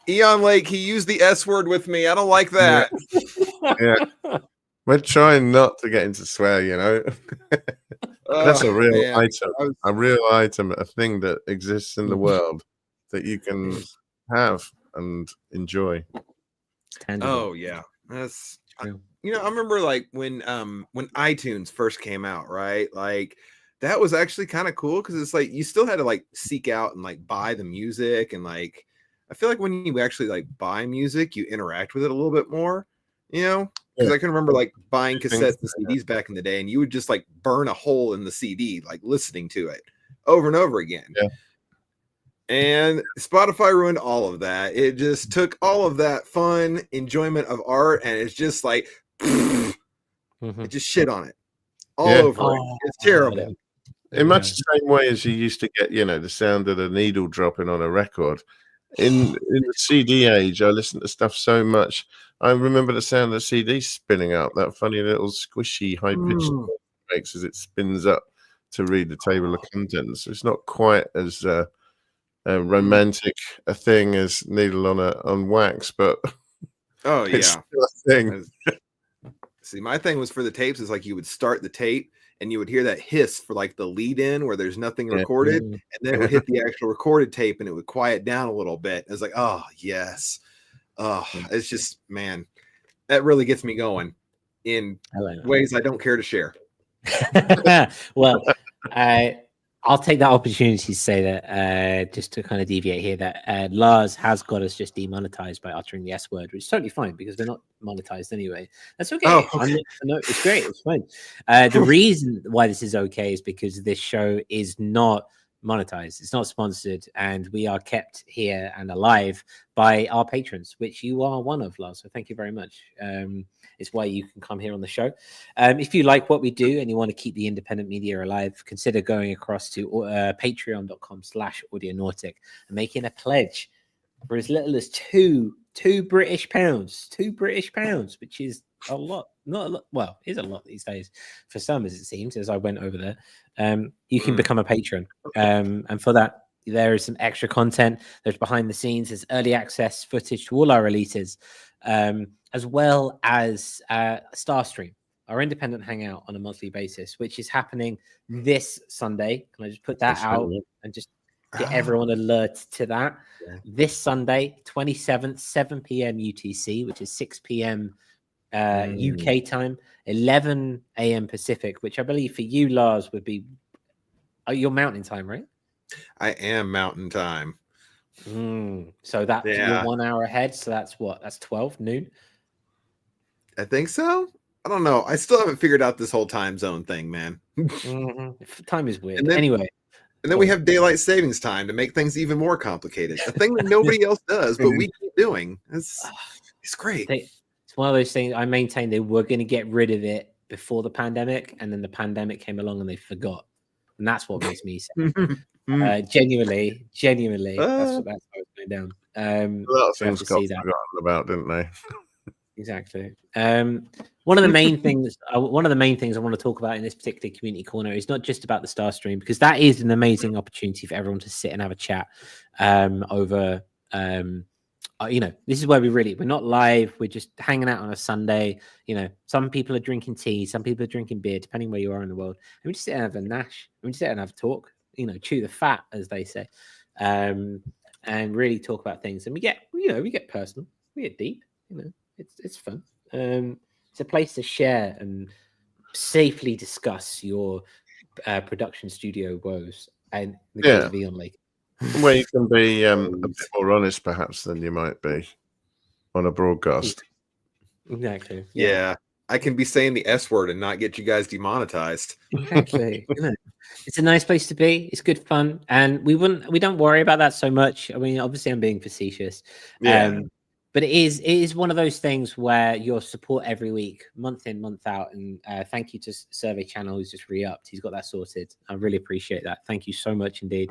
Eonlake, he used the S word with me. I don't like that. Yeah. We're trying not to get into swear, That's a real item, a thing that exists in the world that you can have and enjoy. Oh yeah. That's I remember like when iTunes first came out, right? Like that was actually kind of cool because it's like you still had to like seek out and like buy the music, and like I feel like when you actually like buy music, you interact with it a little bit more, because I can remember like buying cassettes and CDs back in the day, and you would just like burn a hole in the CD, like listening to it over and over again. Yeah. And Spotify ruined all of that. It just took all of that fun enjoyment of art, and it's just like it just shit on it all over it. It's terrible. In much the same way as you used to get, the sound of the needle dropping on a record. In the CD age, I listened to stuff so much. I remember the sound of the CD spinning up, that funny little squishy high-pitched makes as it spins up to read the table of contents. It's not quite as romantic a thing as needle on wax, but it's still a thing. See, my thing was for the tapes is like you would start the tape and you would hear that hiss for like the lead in where there's nothing recorded, and then it would hit the actual recorded tape and it would quiet down a little bit. It was like, oh yes. Oh, it's just, man, that really gets me going in ways I don't care to share. Well, I'll take that opportunity to say that, just to kind of deviate here, that Lars has got us just demonetized by uttering the S word, which is totally fine because we're not monetized anyway. That's okay. Oh, okay. No, it's great. It's fine. The reason why this is okay is because this show is not monetized. It's not sponsored, and we are kept here and alive by our patrons, which you are one of, Lars. So thank you very much. It's why you can come here on the show. If you like what we do and you want to keep the independent media alive, consider going across to patreon.com/audionautic and making a pledge for as little as two British pounds, which is a lot. Not a lot. Well, it is a lot these days for some, as it seems, as I went over there. You can become a patron. And for that, there is some extra content. There's behind the scenes, there's early access footage to all our releases, as well as Starstream, our independent hangout on a monthly basis, which is happening this Sunday. Can I just put that out and just get everyone alert to that? Yeah. This Sunday, 27th, 7 p.m. UTC, which is 6 p.m. UK time, 11 a.m. Pacific, which I believe for you, Lars, would be your mountain time, right? I am mountain time. So that's you're 1 hour ahead. So that's what? That's 12 noon. I think so. I don't know. I still haven't figured out this whole time zone thing, man. Time is weird. And then, anyway. And then we have daylight savings time to make things even more complicated. A thing that nobody else does, but we keep doing. It's great. It's one of those things. I maintain they were going to get rid of it before the pandemic, and then the pandemic came along and they forgot. And that's what makes me sad. Genuinely, that's how it's going down. A lot of things got forgotten about, didn't they? Exactly. One of the main things I want to talk about in this particular community corner is not just about the Star Stream, because that is an amazing opportunity for everyone to sit and have a chat over. This is where we're not live. We're just hanging out on a Sunday. Some people are drinking tea, some people are drinking beer, depending where you are in the world. And we just sit and have a nash. And we just sit and have a talk. Chew the fat, as they say, and really talk about things. And we get personal, we get deep. It's fun. It's a place to share and safely discuss your production studio woes and the case of Eonlake. Where you can be a bit more honest, perhaps, than you might be on a broadcast. Exactly. Yeah. I can be saying the S word and not get you guys demonetized. Exactly. It's a nice place to be. It's good fun, and we don't worry about that so much. I mean, obviously, I'm being facetious. Yeah. But it is one of those things where your support every week, month in, month out, and thank you to Survey Channel, who's just re-upped. He's got that sorted. I really appreciate that. Thank you so much indeed.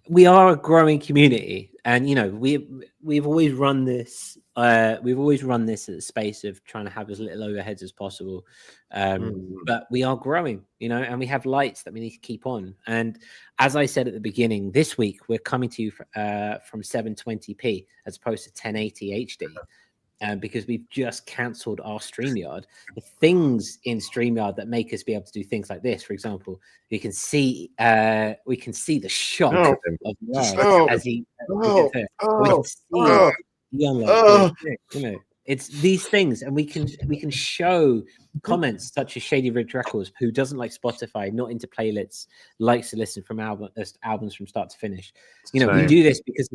We are a growing community, and we've always run this. We've always run this at the space of trying to have as little overheads as possible. But we are growing, and we have lights that we need to keep on. And as I said at the beginning, this week we're coming to you from 720p as opposed to 1080 HD. Because we've just cancelled our StreamYard. The things in StreamYard that make us be able to do things like this, for example, we can see the shock of Lars as he. It's these things, and we can show comments such as Shady Ridge Records, who doesn't like Spotify, not into playlists, likes to listen from albums from start to finish. We do this because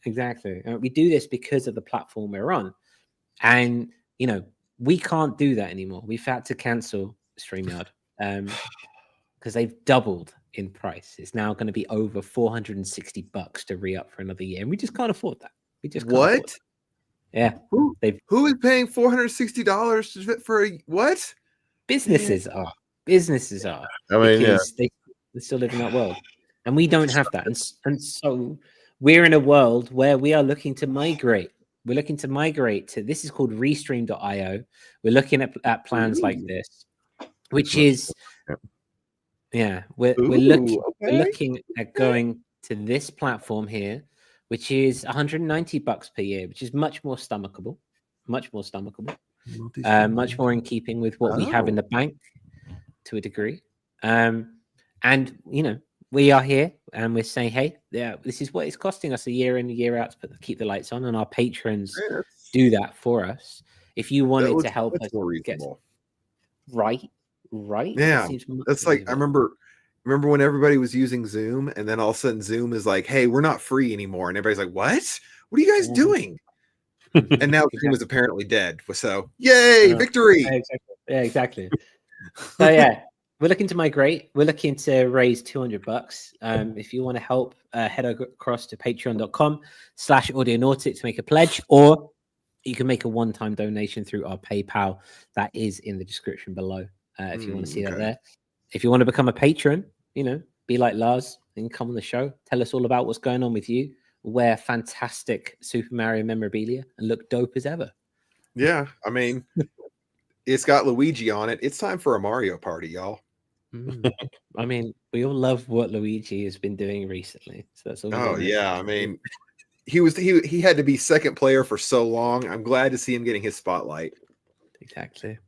we do this because of the platform we're on. And we can't do that anymore. We've had to cancel StreamYard because they've doubled in price. It's now going to be over $460 to re-up for another year, and we just can't afford that. We just can't afford that. Yeah, who is paying $460 for what? Businesses are. I mean, because they still live in that world, and we don't have that. And so we're in a world where we are looking to migrate. We're looking to migrate to this is called Restream.io. We're looking at plans like this, which is we're looking at going to this platform here, which is $190 per year, which is much more stomachable, much more in keeping with what we have in the bank to a degree. And we are here and we're saying, hey, yeah, this is what it's costing us a year in, a year out to keep the lights on, and our patrons do that for us. If you wanted to help us more reasonable. Right. Yeah, that's like I remember when everybody was using Zoom, and then all of a sudden Zoom is like, "Hey, we're not free anymore," and everybody's like, "What? What are you guys doing?" And now Zoom is apparently dead. So, yay, victory! Exactly. So yeah, we're looking to migrate. We're looking to raise $200. If you want to help, head across to patreon.com/audionautics to make a pledge, or you can make a one-time donation through our PayPal. That is in the description below. If you want to see that there. If you want to become a patron, be like Lars and come on the show. Tell us all about what's going on with you. Wear fantastic Super Mario memorabilia and look dope as ever. Yeah, I mean, it's got Luigi on it. It's time for a Mario party, y'all. I mean, we all love what Luigi has been doing recently. So that's all. Oh yeah, I mean, he had to be second player for so long. I'm glad to see him getting his spotlight. Exactly.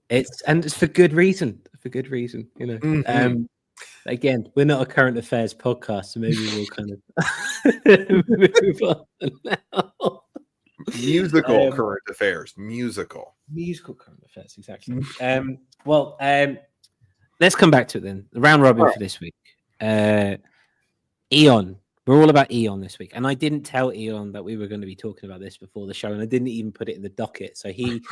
It's for good reason. For good reason, Again, we're not a current affairs podcast, so maybe we'll kind of move on now. Musical current affairs. Musical current affairs, exactly. Let's come back to it then. The round robin for this week. Eon. We're all about Eon this week. And I didn't tell Eon that we were going to be talking about this before the show, and I didn't even put it in the docket. So he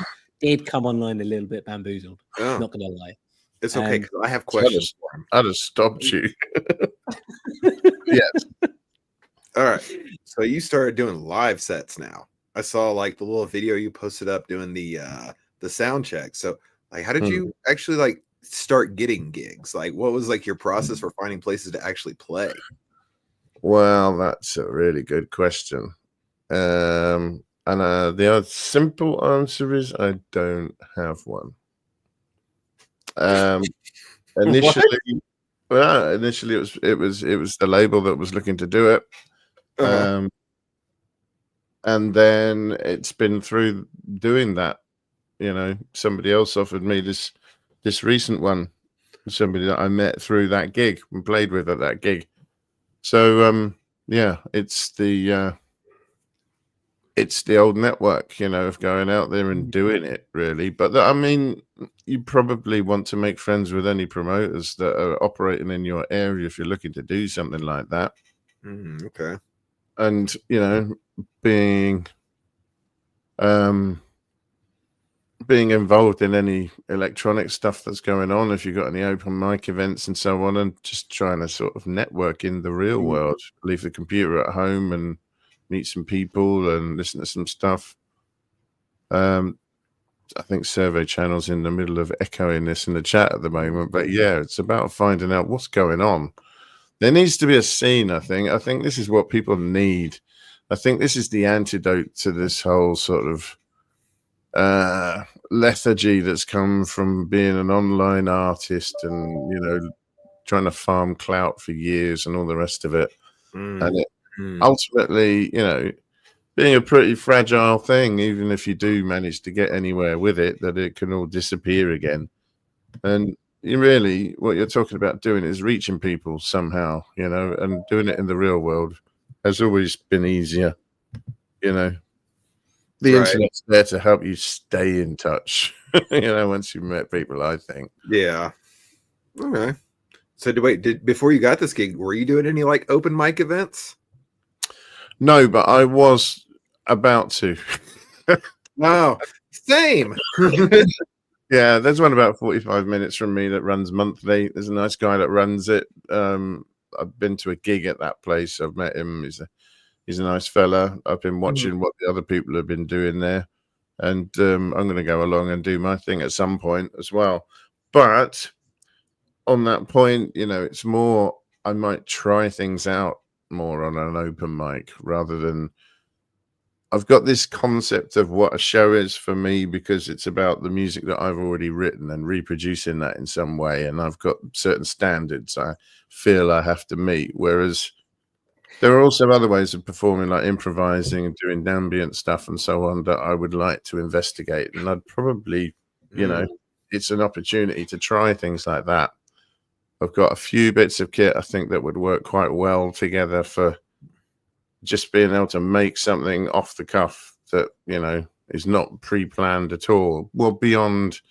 did come online a little bit bamboozled. Oh. Not going to lie. It's okay, because I have questions for him. I'd have stopped you. Yes. All right. So you started doing live sets now. I saw like the little video you posted up doing the sound check. So like, how did you actually like start getting gigs? Like, what was like your process for finding places to actually play? Well, that's a really good question. And the simple answer is I don't have one. Initially it was the label that was looking to do it. And then it's been through doing that. Somebody else offered me this recent one, somebody that I met through that gig and played with at that gig. So it's the old network, of going out there and doing it, really. But I mean, you probably want to make friends with any promoters that are operating in your area if you're looking to do something like that. Okay. And being involved in any electronic stuff that's going on, if you've got any open mic events and so on, and just trying to sort of network in the real world, leave the computer at home and meet some people and listen to some stuff. I think Survey Channel's in the middle of echoing this in the chat at the moment, but yeah, it's about finding out what's going on. There needs to be a scene, I think. I think this is what people need. I think this is the antidote to this whole sort of lethargy that's come from being an online artist and, trying to farm clout for years and all the rest of it. And it, ultimately, being a pretty fragile thing, even if you do manage to get anywhere with it, that it can all disappear again. And really, what you're talking about doing is reaching people somehow, and doing it in the real world has always been easier, The internet's there to help you stay in touch, once you've met people, I think. Yeah. Okay. So before you got this gig, were you doing any like open mic events? No, but I was about to. Wow. Same. Yeah, there's one about 45 minutes from me that runs monthly. There's a nice guy that runs it. I've been to a gig at that place. I've met him. He's a nice fella. I've been watching what the other people have been doing there. And I'm going to go along and do my thing at some point as well. But on that point, it's more, I might try things out more on an open mic rather than, I've got this concept of what a show is for me because it's about the music that I've already written and reproducing that in some way. And I've got certain standards I feel I have to meet. Whereas there are also other ways of performing, like improvising and doing ambient stuff and so on, that I would like to investigate. And I'd probably, it's an opportunity to try things like that. I've got a few bits of kit I think that would work quite well together for just being able to make something off the cuff that, you know, is not pre-planned at all. Well, beyond,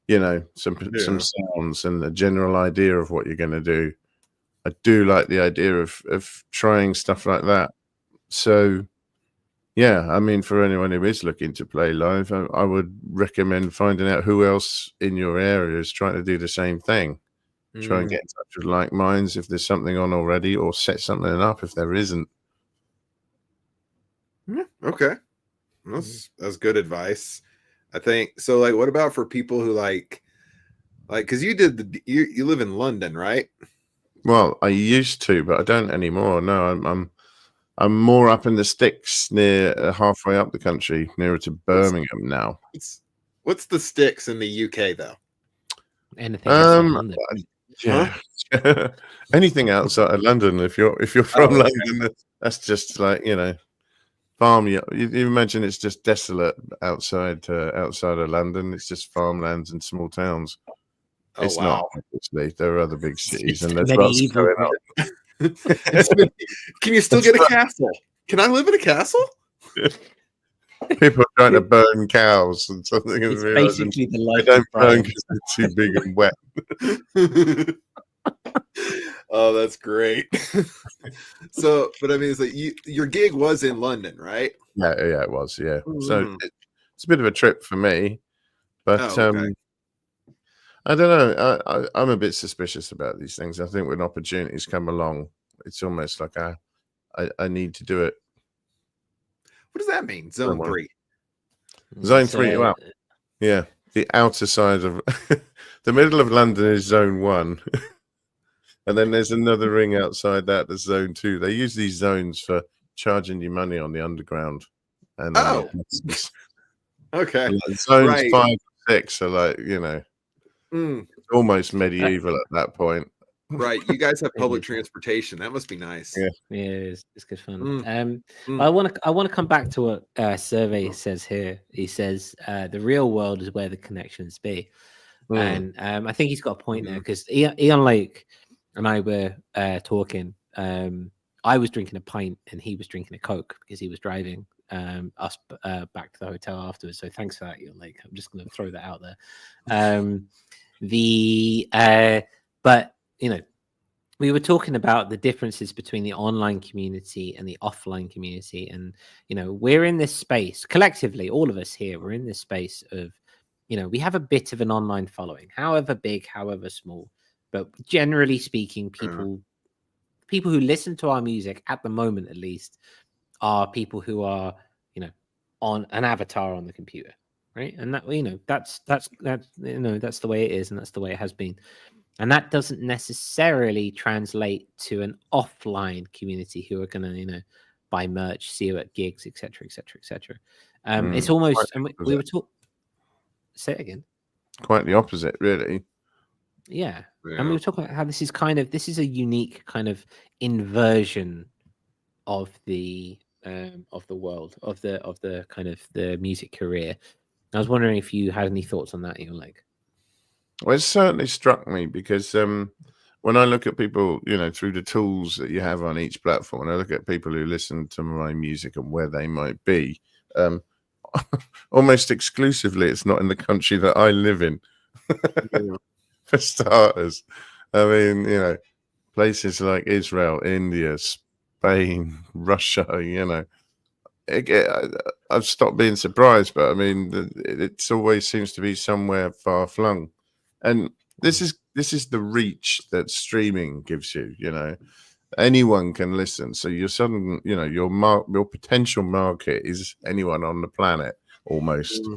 you know, some sounds and the general idea of what you're going to do. I do like the idea of trying stuff like that. So, yeah, I mean, for anyone who is looking to play live, I would recommend finding out who else in your area is trying to do the same thing. Try and get in touch with like minds if there's something on already, or set something up if there isn't. Okay, that's good advice. I think so. Like, what about for people who like because you live in London, right? Well, I used to, but I don't anymore. No, I'm more up in the sticks, near halfway up the country, nearer to Birmingham now. What's the sticks in the UK though? Anything else in London? Yeah, anything outside of London. If you're from London, that's just like, you know, farm. You imagine it's just desolate outside of London. It's just farmlands and small towns. It's not, obviously. There are other big cities, and there's lots going on. Can you still get a castle? Can I live in a castle? People are trying to burn cows and something. It's basically the life. They don't burn because they're too big and wet. Oh, that's great. So, but I mean, it's like your gig was in London, right? Yeah, it was. Yeah, so it's a bit of a trip for me, but I don't know. I'm a bit suspicious about these things. I think when opportunities come along, it's almost like I need to do it. What does that mean? Zone 3. Zone 3. Well, yeah, the outer side of the middle of London is Zone 1, and then there's another ring outside that. That's Zone 2. They use these zones for charging you money on the underground. And okay. Zones 5 and 6 are like, you know, almost medieval at that point. Right, you guys have public transportation. That must be nice. Yeah, it's good fun. I want to come back to what Survey says here. He says the real world is where the connections be, and I think he's got a point there, because Eonlake and I were talking. I was drinking a pint and he was drinking a Coke because he was driving us back to the hotel afterwards. So thanks for that, Eonlake. I'm just going to throw that out there. But you know, we were talking about the differences between the online community and the offline community. And, you know, we're in this space collectively, all of us here, we're in this space of, you know, we have a bit of an online following, however big, however small, but generally speaking, people who listen to our music at the moment, at least, are people who are, you know, on an avatar on the computer. Right. And that, you know, that's, you know, that's the way it is. And that's the way it has been. And that doesn't necessarily translate to an offline community who are going to, you know, buy merch, see you at gigs, etc., etc., etc. It's almost, and we were talking. Say it again. Quite the opposite, really. Yeah, and we were talking about how this is a unique kind of inversion of the world of the kind of the music career. I was wondering if you had any thoughts on that, Eonlake. Well, it certainly struck me because when I look at people, you know, through the tools that you have on each platform, and I look at people who listen to my music and where they might be, almost exclusively, it's not in the country that I live in. For starters, I mean, you know, places like Israel, India, Spain, Russia, you know. I've stopped being surprised, but I mean, it always seems to be somewhere far flung. And this is the reach that streaming gives you. You know, anyone can listen. So you're suddenly, you know, your potential market is anyone on the planet almost.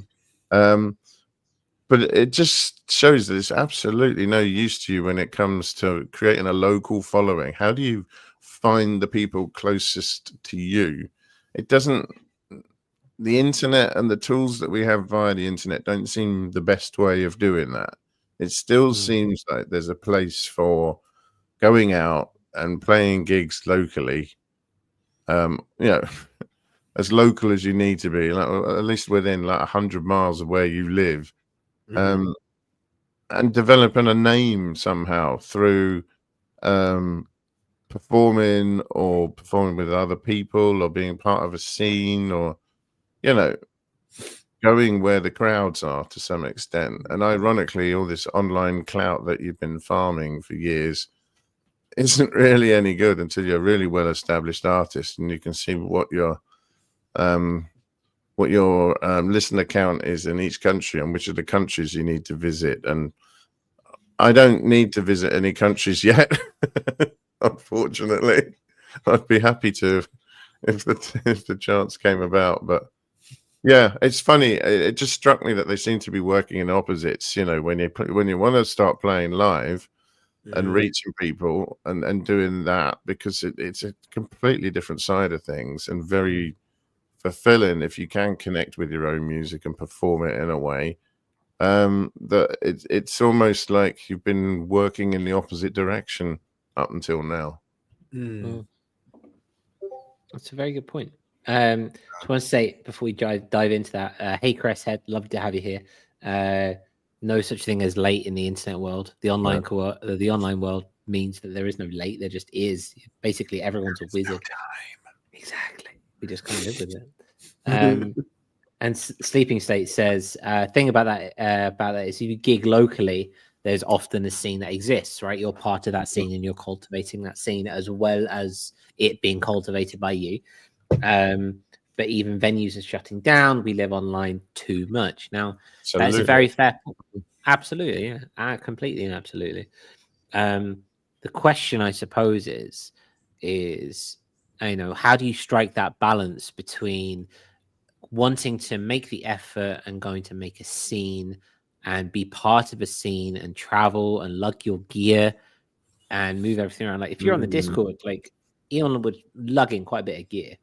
But it just shows that it's absolutely no use to you when it comes to creating a local following. How do you find the people closest to you? It doesn't. The internet and the tools that we have via the internet don't seem the best way of doing that. It still seems like there's a place for going out and playing gigs locally, you know, as local as you need to be, like, at least within like 100 miles of where you live. developing a name somehow through performing with other people or being part of a scene or, going where the crowds are to some extent. And ironically, all this online clout that you've been farming for years isn't really any good until you're a really well-established artist and you can see what your listener count is in each country and which of the countries you need to visit. And I don't need to visit any countries yet, unfortunately. I'd be happy to if the chance came about, but yeah, it's funny. It just struck me that they seem to be working in opposites. When you want to start playing live and reaching people and doing that, because it's a completely different side of things and very fulfilling if you can connect with your own music and perform it in a way that it's almost like you've been working in the opposite direction up until now. That's a very good point. Just want to say before we dive into that, hey Cresshead, love to have you here. No such thing as late in the internet world. The online the online world means that there is no late. There just is. Basically, everyone's a wizard. No exactly. We just can't live with it. And Sleeping State says, thing about that is if you gig locally, there's often a scene that exists, right? You're part of that scene and you're cultivating that scene as well as it being cultivated by you. But even venues are shutting down. We live online too much. Now, that's a very fair point. Absolutely, yeah. Completely and absolutely. The question, I suppose, is, how do you strike that balance between wanting to make the effort and going to make a scene and be part of a scene and travel and lug your gear and move everything around? Like if you're on the Discord, like Eon would lug in quite a bit of gear,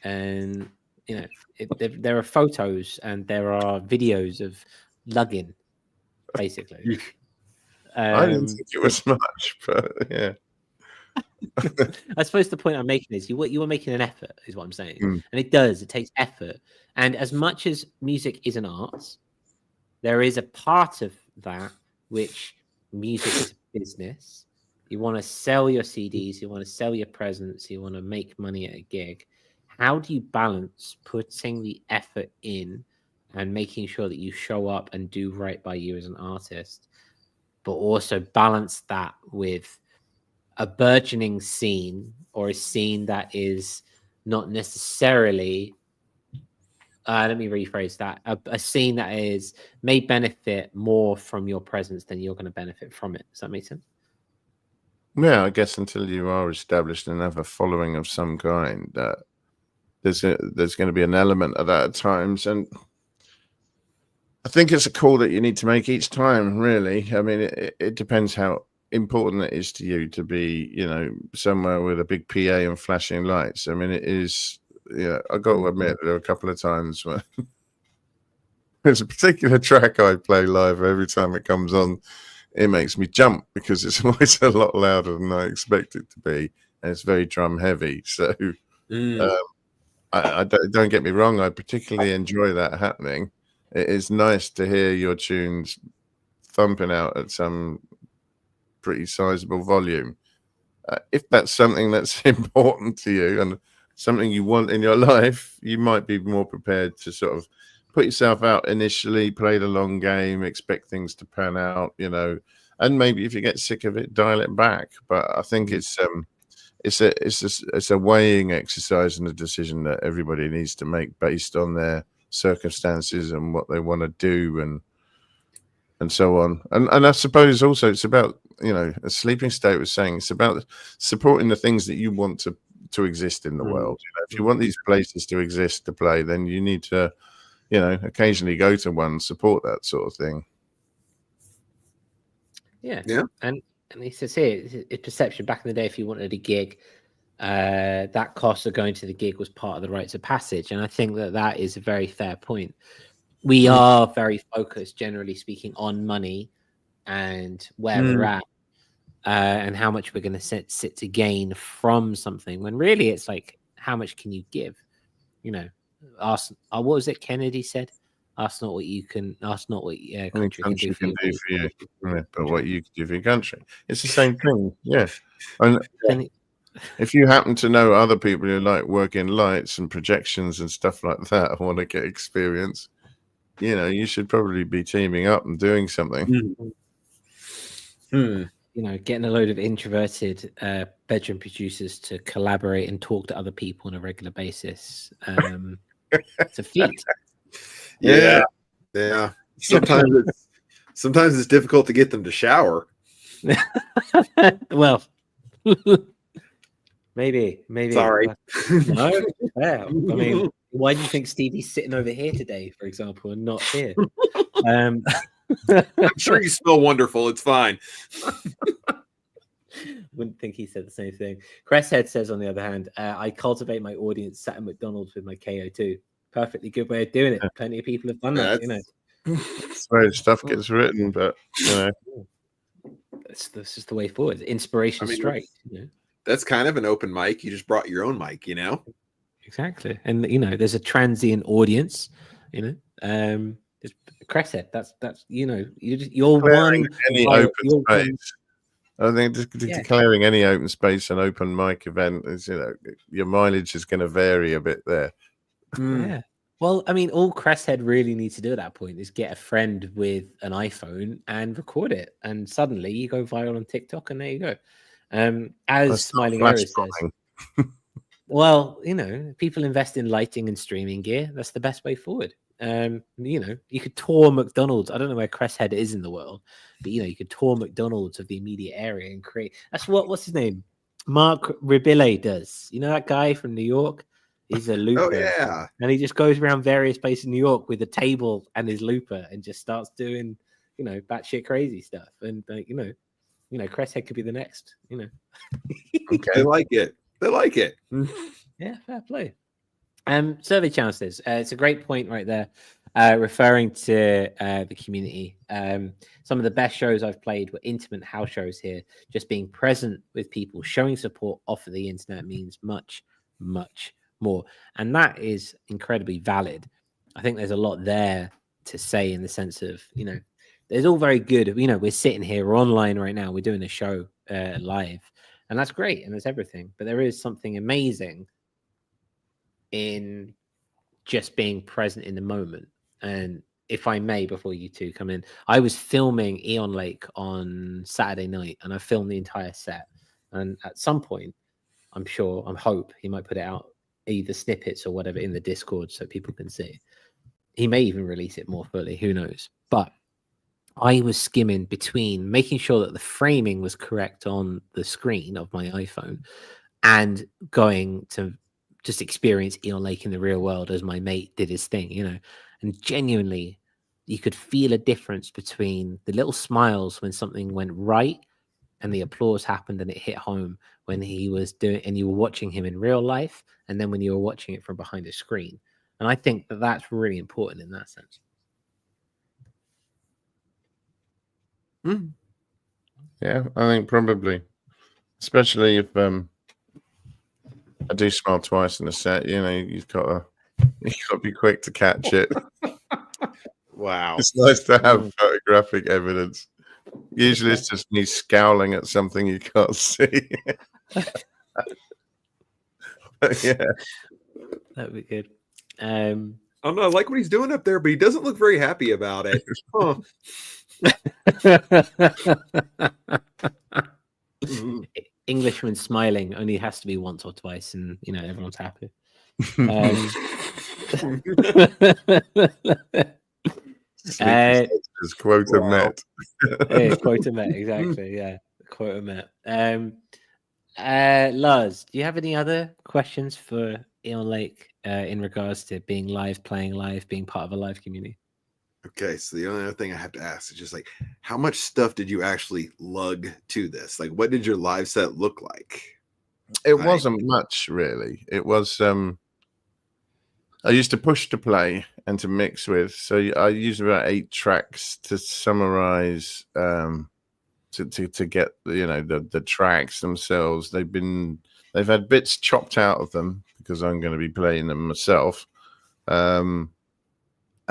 and there are photos and there are videos of lugging, basically. I didn't think it was much, but yeah. I suppose the point I'm making is you were making an effort, is what I'm saying. And it takes effort. And as much as music is an art, there is a part of that which music is a business. You want to sell your CDs, you want to sell your presents, you want to make money at a gig. How do you balance putting the effort in and making sure that you show up and do right by you as an artist, but also balance that with a burgeoning scene or a scene that is not necessarily, let me rephrase that, a scene that may benefit more from your presence than you're going to benefit from it. Does that make sense? Yeah, I guess until you are established and have a following of some kind, there's going to be an element of that at times. And I think it's a call that you need to make each time, really. I mean, it depends how important it is to you to be, somewhere with a big PA and flashing lights. I mean, it is, I got to admit, there are a couple of times when there's a particular track I play live. Every time it comes on, it makes me jump because it's always a lot louder than I expect it to be, and it's very drum heavy. So, I don't get me wrong, I particularly enjoy that happening. It is nice to hear your tunes thumping out at some pretty sizable volume. If that's something that's important to you and something you want in your life, you might be more prepared to sort of put yourself out initially, play the long game, expect things to pan out, and maybe if you get sick of it, dial it back. But I think it's a weighing exercise and a decision that everybody needs to make based on their circumstances and what they want to do and so on. And I suppose also it's about, as Sleeping State was saying, it's about supporting the things that you want to exist in the world. If you want these places to exist to play, then you need to, occasionally go to one, support that sort of thing. Yeah. And he says here, it's perception. Back in the day, if you wanted a gig, that cost of going to the gig was part of the rites of passage. And I think that is a very fair point. We are very focused, generally speaking, on money and where we're at and how much we're going to sit to gain from something, when really it's like, how much can you give? What was it Kennedy said? Ask not what you can. Ask not what Only country can do for you. Yeah, but what you can do for your country. It's the same thing. Yeah. And Then if you happen to know other people who like working lights and projections and stuff like that, want to get experience, you should probably be teaming up and doing something. Getting a load of introverted bedroom producers to collaborate and talk to other people on a regular basis. It's a feat. Yeah. Sometimes it's difficult to get them to shower. Well, maybe. Sorry. No. Yeah. I mean, why do you think Stevie's sitting over here today, for example, and not here? I'm sure you smell wonderful. It's fine. Wouldn't think he said the same thing. Cresshead says, on the other hand, I cultivate my audience sat at McDonald's with my KO2. Perfectly good way of doing it. Plenty of people have done that, That's where stuff gets written, but this is the way forward. Inspiration strike. That's kind of an open mic. You just brought your own mic, Exactly. And there's a transient audience, It's Cresshead. That's you're one any open space. One. I think just declaring any open space an open mic event is your mileage is going to vary a bit there. Yeah. Well, I mean, all Cresshead really needs to do at that point is get a friend with an iPhone and record it, and suddenly you go viral on TikTok, and there you go. As Smiling Arrow says, well, people invest in lighting and streaming gear. That's the best way forward. You could tour McDonald's. I don't know where Cresshead is in the world, but you could tour McDonald's of the immediate area and create. That's what's his name? Mark Ribille does. You know that guy from New York? He's a looper. Oh yeah. And he just goes around various places in New York with a table and his looper and just starts doing, batshit crazy stuff. And Cresshead could be the next. Okay. They like it. Yeah, fair play. Survey Channel says it's a great point right there, referring to the community. Some of the best shows I've played were intimate house shows here. Just being present with people, showing support off of the internet means much, much more, and that is incredibly valid. I think there's a lot there to say in the sense of there's all very good. We're sitting here, we're online right now, we're doing a show live, and that's great, and there's everything. But there is something amazing in just being present in the moment. And if I may, before you two come in, I was filming Eonlake on Saturday night, and I filmed the entire set. And at some point, I hope he might put it out, either snippets or whatever, in the Discord so people can see. He may even release it more fully, who knows. But I was skimming between making sure that the framing was correct on the screen of my iPhone and going to just experience Eonlake in the real world as my mate did his thing, and genuinely you could feel a difference between the little smiles when something went right and the applause happened and it hit home when he was doing, and you were watching him in real life, and then when you were watching it from behind a screen. And I think that that's really important in that sense. Yeah, I think probably, especially if I do smile twice in a set, you've got to be quick to catch it. Wow. It's nice to have photographic evidence. Usually it's just me scowling at something you can't see. Yeah. That'd be good. I don't know, I like what he's doing up there, but he doesn't look very happy about it. Huh. Englishman smiling only has to be once or twice, and everyone's happy. Quota met. Quota met, exactly. Yeah, quota met. Lars, do you have any other questions for Eonlake in regards to being live, playing live, being part of a live community? Okay, so the only other thing I have to ask is just how much stuff did you actually lug to this? What did your live set look like? It wasn't much, really. It was I used to push to play and to mix with, so I used about 8 tracks to summarize, to get the tracks themselves. They've had bits chopped out of them because I'm going to be playing them myself.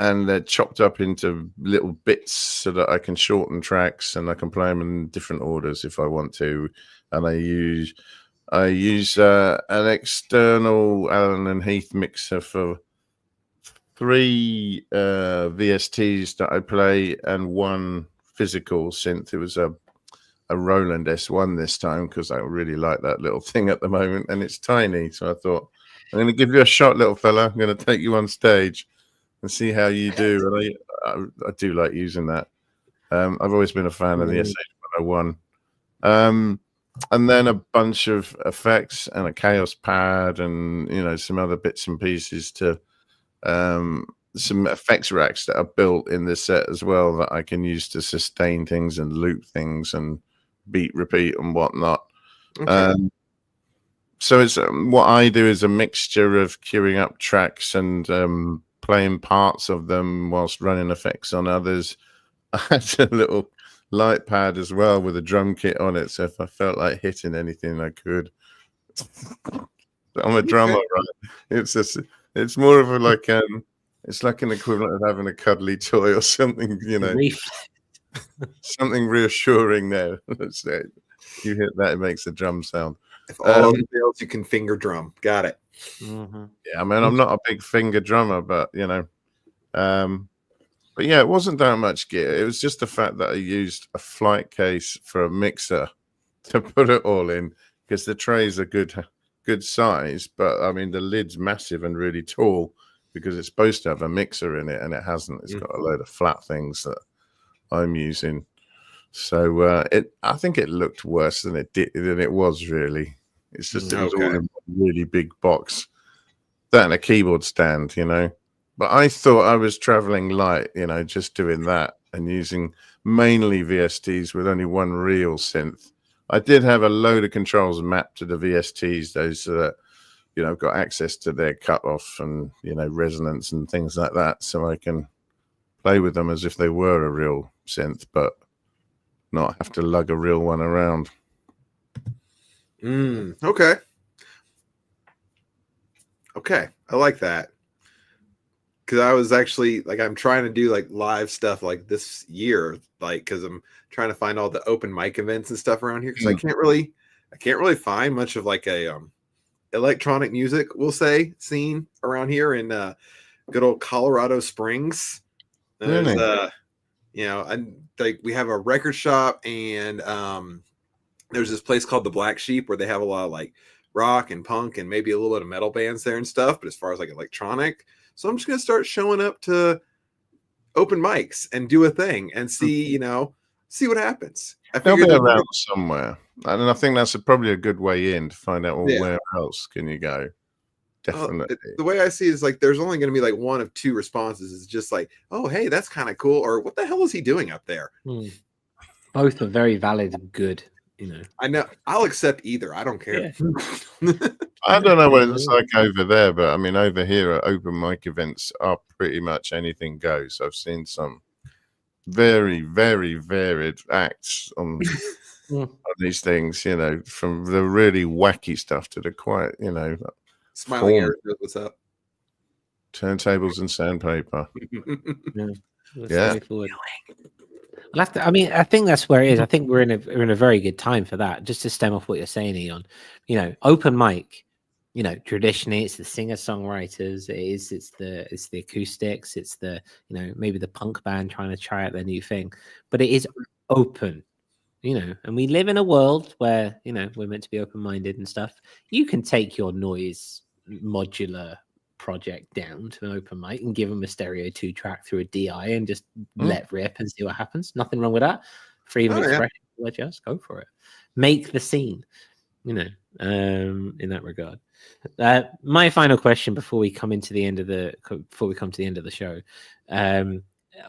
and they're chopped up into little bits so that I can shorten tracks and I can play them in different orders if I want to. And I use an external Allen and Heath mixer for 3 VSTs that I play and 1 physical synth. It was a Roland S1 this time because I really like that little thing at the moment, and it's tiny. So I thought, I'm going to give you a shot, little fella. I'm going to take you on stage and see how you do. And I do like using that. I've always been a fan of the SH101. And then a bunch of effects and a Chaos pad and, some other bits and pieces to some effects racks that are built in this set as well that I can use to sustain things and loop things and beat, repeat and whatnot. Okay. So it's what I do is a mixture of queuing up tracks and playing parts of them whilst running effects on others. I had a little light pad as well with a drum kit on it, so if I felt like hitting anything I could. I'm a drummer, right? It's more of a it's like an equivalent of having a cuddly toy or something, something reassuring there. Let's say you hit that, it makes a drum sound. If all else you can finger drum. Got it. Mm-hmm. Yeah, I mean, I'm not a big finger drummer, but but yeah, it wasn't that much gear. It was just the fact that I used a flight case for a mixer to put it all in, because the trays are good size, but I mean the lid's massive and really tall because it's supposed to have a mixer in it, and it hasn't. It's got a load of flat things that I'm using. So I think it looked worse than it was really. It's just it was all in one really big box. That and a keyboard stand, But I thought I was traveling light, just doing that and using mainly VSTs with only 1 real synth. I did have a load of controls mapped to the VSTs, though, so that I've got access to their cutoff and resonance and things like that, so I can play with them as if they were a real synth, but not have to lug a real one around. Okay, I like that. Because I was actually I'm trying to do live stuff this year, because I'm trying to find all the open mic events and stuff around here, because I can't really find much of a electronic music, we'll say, scene around here in good old Colorado Springs. There's we have a record shop, and there's this place called the Black Sheep where they have a lot of rock and punk and maybe a little bit of metal bands there and stuff. But as far as electronic, so I'm just gonna start showing up to open mics and do a thing and see see what happens. They'll be around somewhere, and I think that's probably a good way in to find out where else can you go. Definitely. The way I see it is there's only going to be 1 of 2 responses. It's just oh, hey, that's kind of cool, or what the hell is he doing up there? Both are very valid and good. I know. I'll accept either. I don't care. Yeah. I don't know what it's like over there, but I mean, over here at open mic events are pretty much anything goes. I've seen some very, very varied acts on these things, from the really wacky stuff to the quite, Smiling Eric, what's up? Turntables and sandpaper. Yeah. I think that's where it is. I think we're in a very good time for that. Just to stem off what you're saying, Eon. Open mic. Traditionally it's the singer-songwriters. It's the acoustics. It's the maybe the punk band trying to try out their new thing. But it is open. And we live in a world where we're meant to be open-minded and stuff. You can take your noise modular project down to an open mic and give them a stereo 2-track through a DI and just let rip and see what happens. Nothing wrong with that. Freedom of expression. Just go for it. Make the scene. In that regard. My final question before we come to the end of the show.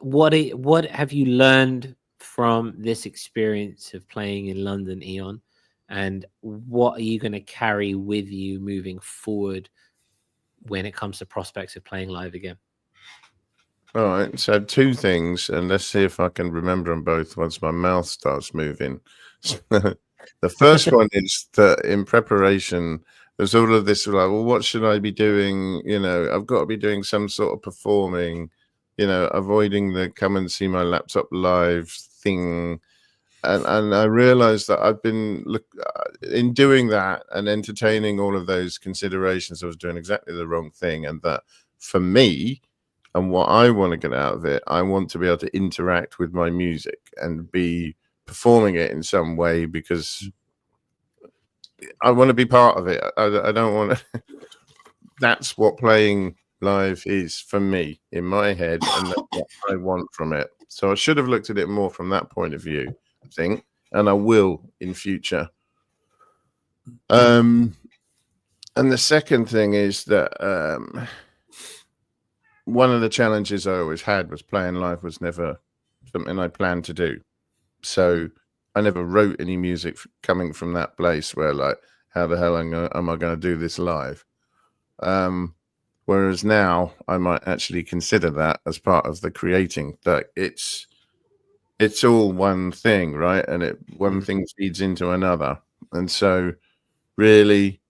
What have you learned from this experience of playing in London, Eon, and what are you going to carry with you moving forward when it comes to prospects of playing live again? All right, so 2 things, and let's see if I can remember them both once my mouth starts moving. The first one is that in preparation, there's all of this well, what should I be doing? I've got to be doing some sort of performing avoiding the come and see my laptop live thing. And I realized that I've been in doing that and entertaining all of those considerations, I was doing exactly the wrong thing. And that for me and what I want to get out of it, I want to be able to interact with my music and be performing it in some way, because I want to be part of it. I don't want to. That's what playing live is for me in my head, and that's what I want from it. So I should have looked at it more from that point of view, I think, and I will in future. And the second thing is that one of the challenges I always had was playing live was never something I planned to do. So I never wrote any music coming from that place where, like, how the hell am I going to do this live? Whereas now I might actually consider that as part of the creating, that it's all one thing, right? And one thing feeds into another. And so really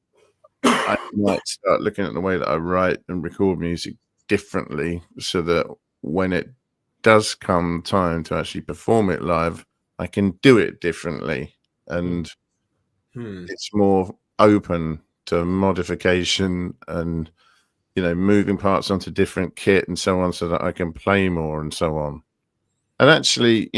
I might start looking at the way that I write and record music differently, so that when it does come time to actually perform it live, I can do it differently, and it's more open to modification and moving parts onto different kit and so on, so that I can play more and so on. And actually,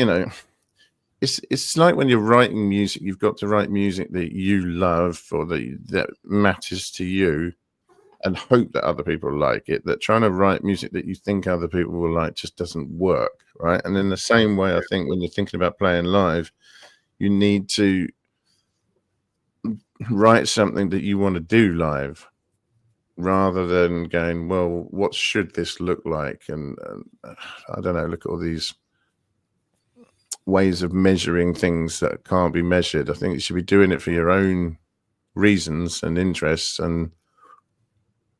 it's like when you're writing music, you've got to write music that you love or that matters to you, and hope that other people like it. That trying to write music that you think other people will like just doesn't work, right? And in the same way, I think when you're thinking about playing live, you need to write something that you want to do live, rather than going, well, what should this look like? And I don't know, look at all these ways of measuring things that can't be measured. I think you should be doing it for your own reasons and interests, and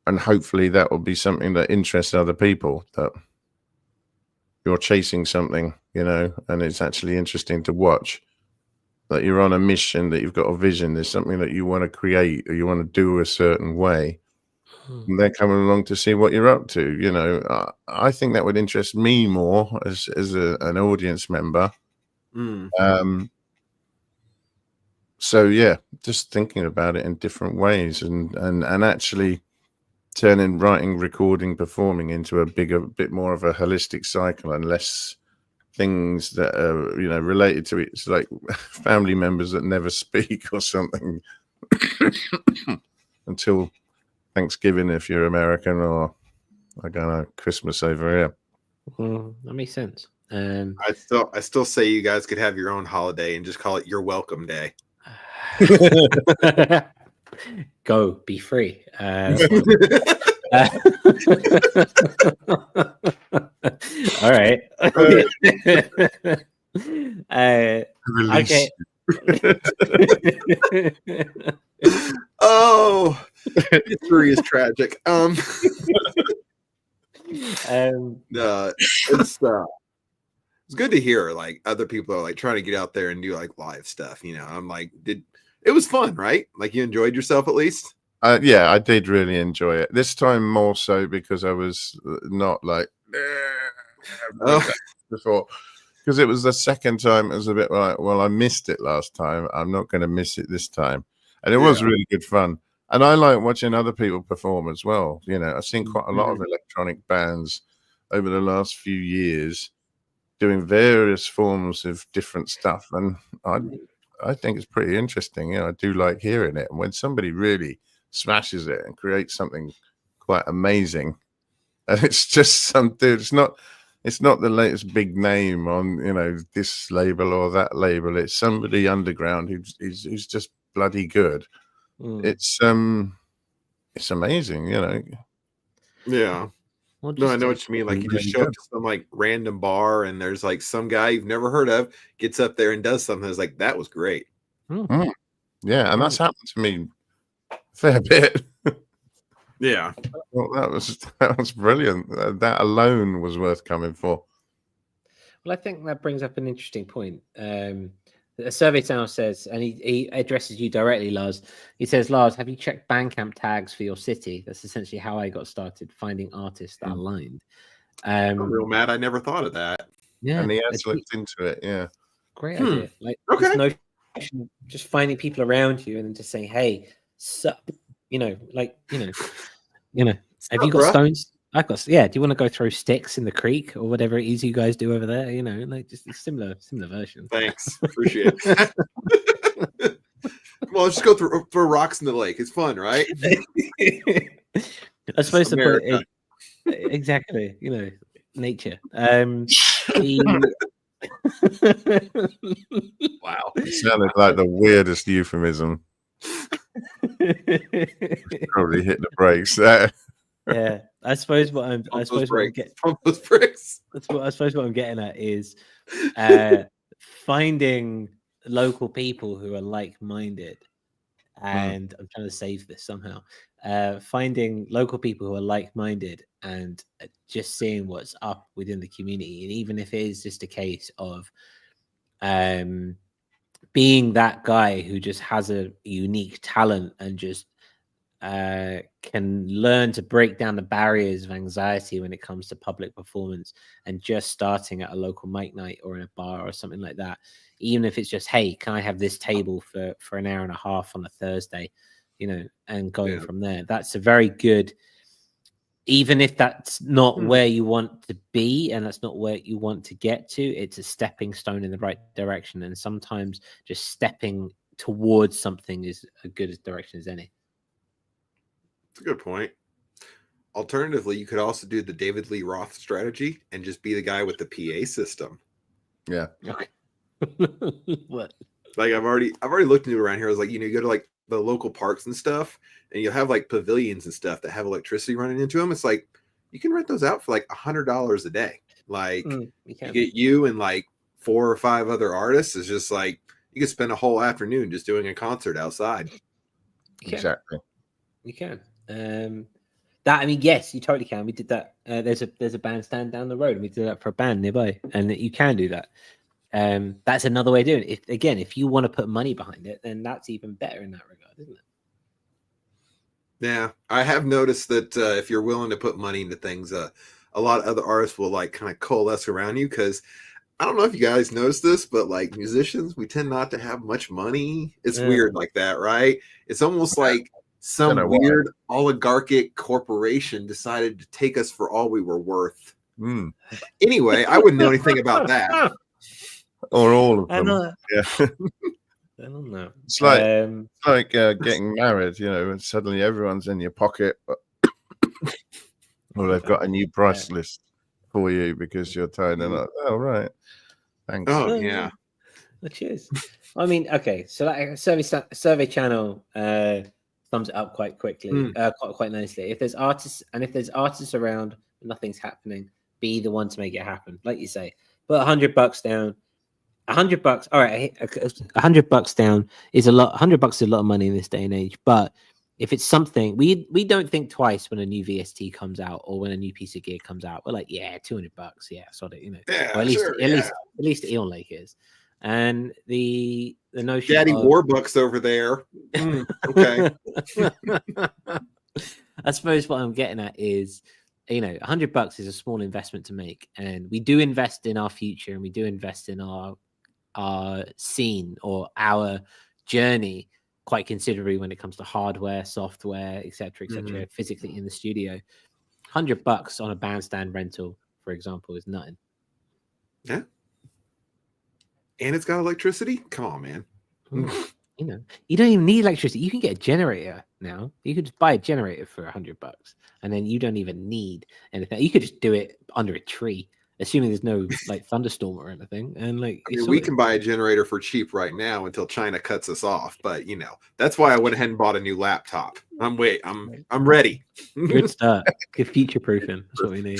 hopefully that will be something that interests other people, that you're chasing something, and it's actually interesting to watch, that you're on a mission, that you've got a vision, there's something that you want to create or you want to do a certain way, and they're coming along to see what you're up to. I think that would interest me more as an audience member. So yeah, just thinking about it in different ways, and actually turning writing, recording, performing into a bit more of a holistic cycle, and less things that are related to it. It's like family members that never speak or something until Thanksgiving if you're American, or I don't know, Christmas over here. That makes sense. I still say you guys could have your own holiday and just call it your welcome day. Go be free. All right. Okay. Oh, history is tragic. It's good to hear like other people are like trying to get out there and do like live stuff. I'm like, it was fun, right? Like, you enjoyed yourself at least? Yeah, I did really enjoy it. This time more so because I was not like before, because it was the second time. It was a bit like, well, I missed it last time, I'm not going to miss it this time. And it was really good fun. And I like watching other people perform as well. I've seen quite a lot of electronic bands over the last few years doing various forms of different stuff. And I think it's pretty interesting. I do like hearing it. And when somebody really smashes it and creates something quite amazing, and it's just some dude, it's not the latest big name on this label or that label. It's somebody underground who's just bloody good. It's amazing. Yeah. No, I know what you mean. Like, you just show up to some like random bar and there's like some guy you've never heard of gets up there and does something that's like, that was great. Yeah, and that's happened to me a fair bit. Yeah. Well, that was brilliant. That alone was worth coming for. Well, I think that brings up an interesting point. A survey now says, and he addresses you directly, Lars. He says, Lars, have you checked Bandcamp tags for your city? That's essentially how I got started finding artists that aligned. I'm real mad. I never thought of that. Yeah, and he has looked into it. Yeah, great idea. Like Okay. this notion, just finding people around you and then just saying, "Hey, sup," have you got stones? I've got. Yeah, do you want to go throw sticks in the creek or whatever it is you guys do over there? Like just a similar version. Thanks, appreciate it. Well, let's just go throw rocks in the lake. It's fun, right? I suppose to put it exactly. Nature. Wow, it sounded like the weirdest euphemism. Probably hit the brakes there. Yeah, I suppose what I'm getting at is finding local people who are like-minded, and I'm trying to save this somehow. Finding local people who are like-minded and just seeing what's up within the community, and even if it is just a case of being that guy who just has a unique talent and just can learn to break down the barriers of anxiety when it comes to public performance, and just starting at a local mic night or in a bar or something like that, even if it's just, hey, can I have this table for an hour and a half on a Thursday, and going from there. That's a very good, even if that's not where you want to be and that's not where you want to get to, it's a stepping stone in the right direction. And sometimes just stepping towards something is a good direction as any. That's a good point. Alternatively, you could also do the David Lee Roth strategy and just be the guy with the PA system. Yeah. Okay. What? Like I've already looked into it around here. I was like, you go to like the local parks and stuff, and you'll have like pavilions and stuff that have electricity running into them. It's like you can rent those out for like $100 a day. Like you get you and like 4 or 5 other artists. It's just like you could spend a whole afternoon just doing a concert outside. Exactly. You can. Yes, you totally can. We did that. There's a bandstand down the road, and we did that for a band nearby, and you can do that. That's another way of doing it. If you want to put money behind it, then that's even better in that regard, isn't it? Yeah, I have noticed that if you're willing to put money into things, a lot of other artists will like kind of coalesce around you. Because I don't know if you guys noticed this, but like musicians, we tend not to have much money. It's weird like that, right? It's almost like some weird oligarchic corporation decided to take us for all we were worth. Anyway, I wouldn't know anything about that. Or all of them. Yeah. I don't know. It's like getting married, and suddenly everyone's in your pocket, or they've got a new price list for you because you're tired. And like, oh, right. Thanks. Oh, yeah. Well, cheers. I mean, okay. So that survey channel sums it up quite quickly, quite nicely. If there's artists around, nothing's happening, be the one to make it happen. Like you say, put $100 down. $100. All right, $100 down is a lot. $100 is a lot of money in this day and age. But if it's something we don't think twice when a new VST comes out or when a new piece of gear comes out. We're like, yeah, $200. Yeah, sort of, Yeah, or at least Eonlake is. And the notion Daddy of Warbucks over there. Okay. I suppose what I'm getting at is, $100 is a small investment to make, and we do invest in our future, and we do invest in our scene or our journey quite considerably when it comes to hardware, software, etc., physically in the studio. $100 on a bandstand rental, for example, is nothing. Yeah. And it's got electricity. Come on, man. You don't even need electricity. You can get a generator now. You could just buy a generator for $100, and then you don't even need anything. You could just do it under a tree, assuming there's no like thunderstorm or anything. And we can buy a generator for cheap right now until China cuts us off. But that's why I went ahead and bought a new laptop. I'm ready. Good start. Good future proofing. That's what we need.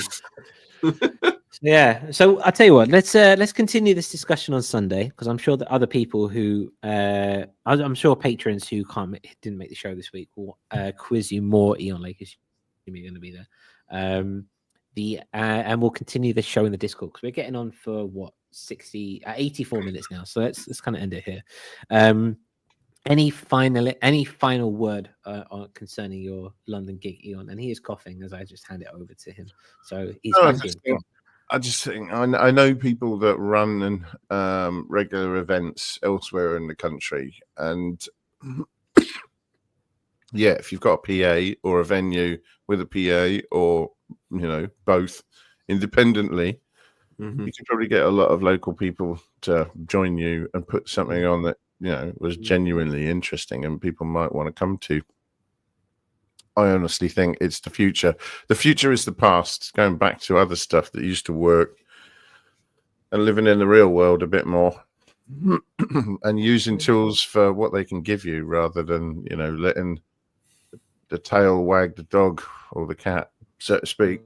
Yeah, so I'll tell you what. Let's continue this discussion on Sunday, because I'm sure that other people who I'm sure patrons who didn't make the show this week will quiz you more. Eonlake is going to be there. And we'll continue the show in the Discord, because we're getting on for 84 minutes now. So let's kind of end it here. Any final word concerning your London gig, Eon? And he is coughing as I just hand it over to him. So he's back in. I just think I know people that run regular events elsewhere in the country, and yeah, if you've got a PA or a venue with a PA, or both independently, you could probably get a lot of local people to join you and put something on that was genuinely interesting and people might want to come to. I honestly think it's the future. The future is the past. Going back to other stuff that used to work and living in the real world a bit more and using tools for what they can give you rather than, letting the tail wag the dog or the cat, so to speak.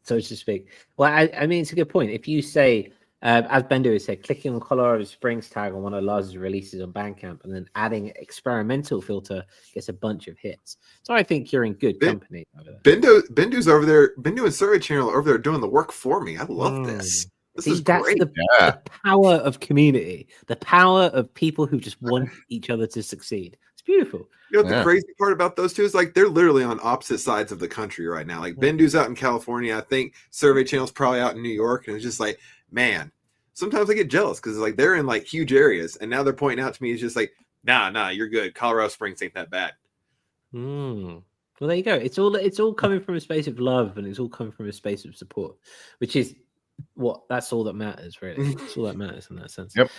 So to speak. Well, I mean, it's a good point. If you say, as Bendu has said, clicking on Colorado Springs tag on one of Lars's releases on Bandcamp and then adding experimental filter gets a bunch of hits. So I think you're in good company. Bendu's over there. Bendu and Svrjcek are over there doing the work for me. I love this. This is great. The power of community, the power of people who just want each other to succeed. It's beautiful. You know what the crazy part about those two is? Like, they're literally on opposite sides of the country right now. Like, Bendu's out in California. I think Svrjcek's probably out in New York. And it's just like, man, sometimes I get jealous because like they're in like huge areas, and now they're pointing out to me. It's just like, nah, you're good. Colorado Springs ain't that bad. Well, there you go. It's all coming from a space of love, and it's all coming from a space of support, which is that's all that matters, really. That's all that matters in that sense. Yep.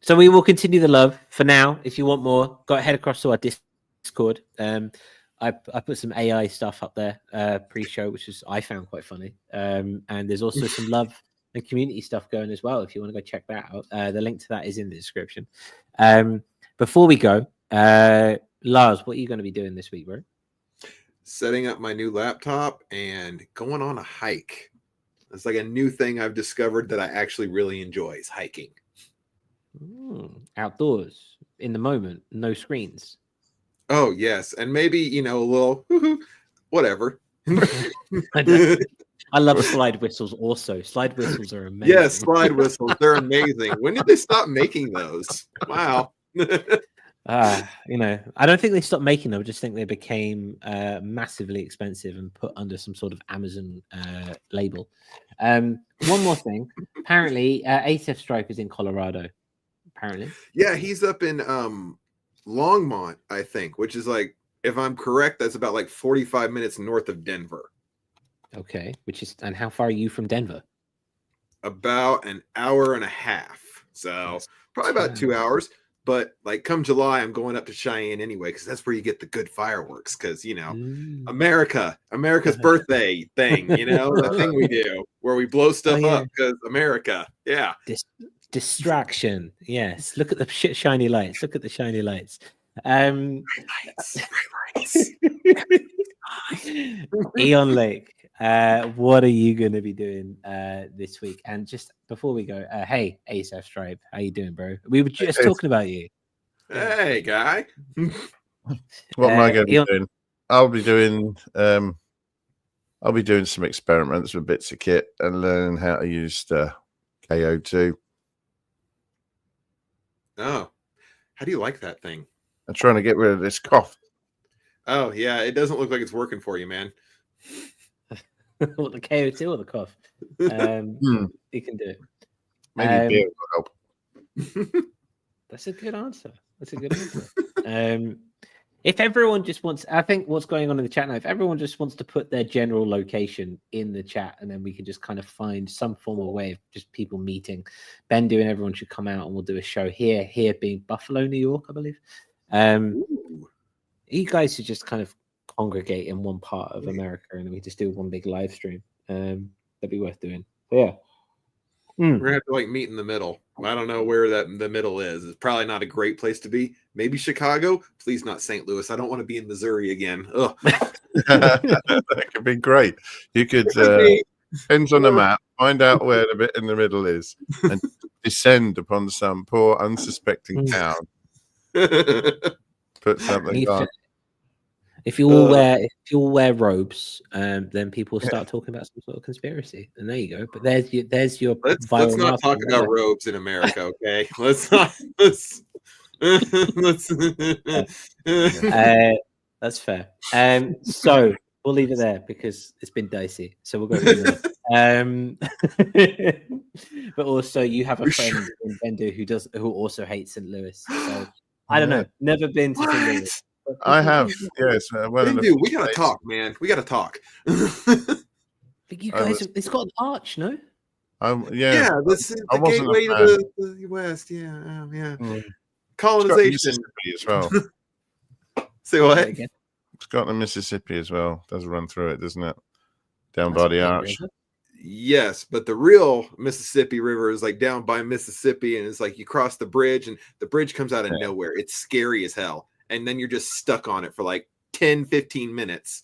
So we will continue the love for now. If you want more, go ahead across to our Discord. I put some AI stuff up there pre-show, which I found quite funny. And there's also some love and community stuff going as well. If you want to go check that out, the link to that is in the description. Before we go, Lars, what are you going to be doing this week, bro? Setting up my new laptop and going on a hike. It's like a new thing I've discovered that I actually really enjoy is hiking. Outdoors, in the moment, no screens. Oh, yes. And maybe, a little whatever. I love slide whistles also. Slide whistles are amazing. Yes, slide whistles. They're amazing. When did they stop making those? Wow. I don't think they stopped making them. I just think they became massively expensive and put under some sort of Amazon label. One more thing. Apparently, Setzepfandt is in Colorado. Apparently. Yeah, he's up in Longmont, I think, which is like, if I'm correct, that's about like 45 minutes north of Denver. Okay, and how far are you from Denver? About an hour and a half. So probably about 2 hours. But like come July, I'm going up to Cheyenne anyway, because that's where you get the good fireworks. Because, America's birthday thing, the thing we do where we blow stuff up because America. Yeah. Distraction. Yes. Look at the shiny lights. Look at the shiny lights. Eonlake, what are you going to be doing this week? And just before we go, hey, Setzepfandt, how you doing, bro? We were just talking about you. Hey, guy. What am I going to be doing? I'll be doing some experiments with bits of kit and learning how to use the KO2. Oh, how do you like that thing? I'm trying to get rid of this cough. Oh, yeah. It doesn't look like it's working for you, man. What, the KO2 or the cough? You can do it. Maybe beer will help. That's a good answer. If everyone just wants, I think what's going on in the chat now, if everyone just wants to put their general location in the chat, and then we can just kind of find some form of way of just people meeting. Bendu and everyone should come out and we'll do a show here being Buffalo, New York, I believe. You guys should just kind of congregate in one part of America, and then we just do one big live stream. That'd be worth doing. So, yeah. We're gonna have to meet in the middle. I don't know where the middle is. It's probably not a great place to be. Maybe Chicago. Please not St. Louis. I don't want to be in Missouri again. Ugh. That could be great. You could depends on the map, find out where the bit in the middle is, and descend upon some poor unsuspecting town. Put something on. If you all wear robes, then people will start talking about some sort of conspiracy. And there you go. But there's your let's not talk about robes in America, okay? Let's not. That's fair. So we'll leave it there because it's been dicey. So we'll go from there. But also, you have a friend in Bendu who also hates St. Louis. So I don't know. Never been to St. Louis. I have. Yes. Bendu, we gotta talk, man. We gotta talk. But you guys, it's got an arch, no? Yeah. This is the gateway to the West. Yeah. Colonization as well. Say what? It's got the Mississippi as well. Does run through it, doesn't it? Down by the arch. Yes, but the real Mississippi River is like down by Mississippi, and it's like you cross the bridge, and the bridge comes out of nowhere. It's scary as hell. And then you're just stuck on it for like 10, 15 minutes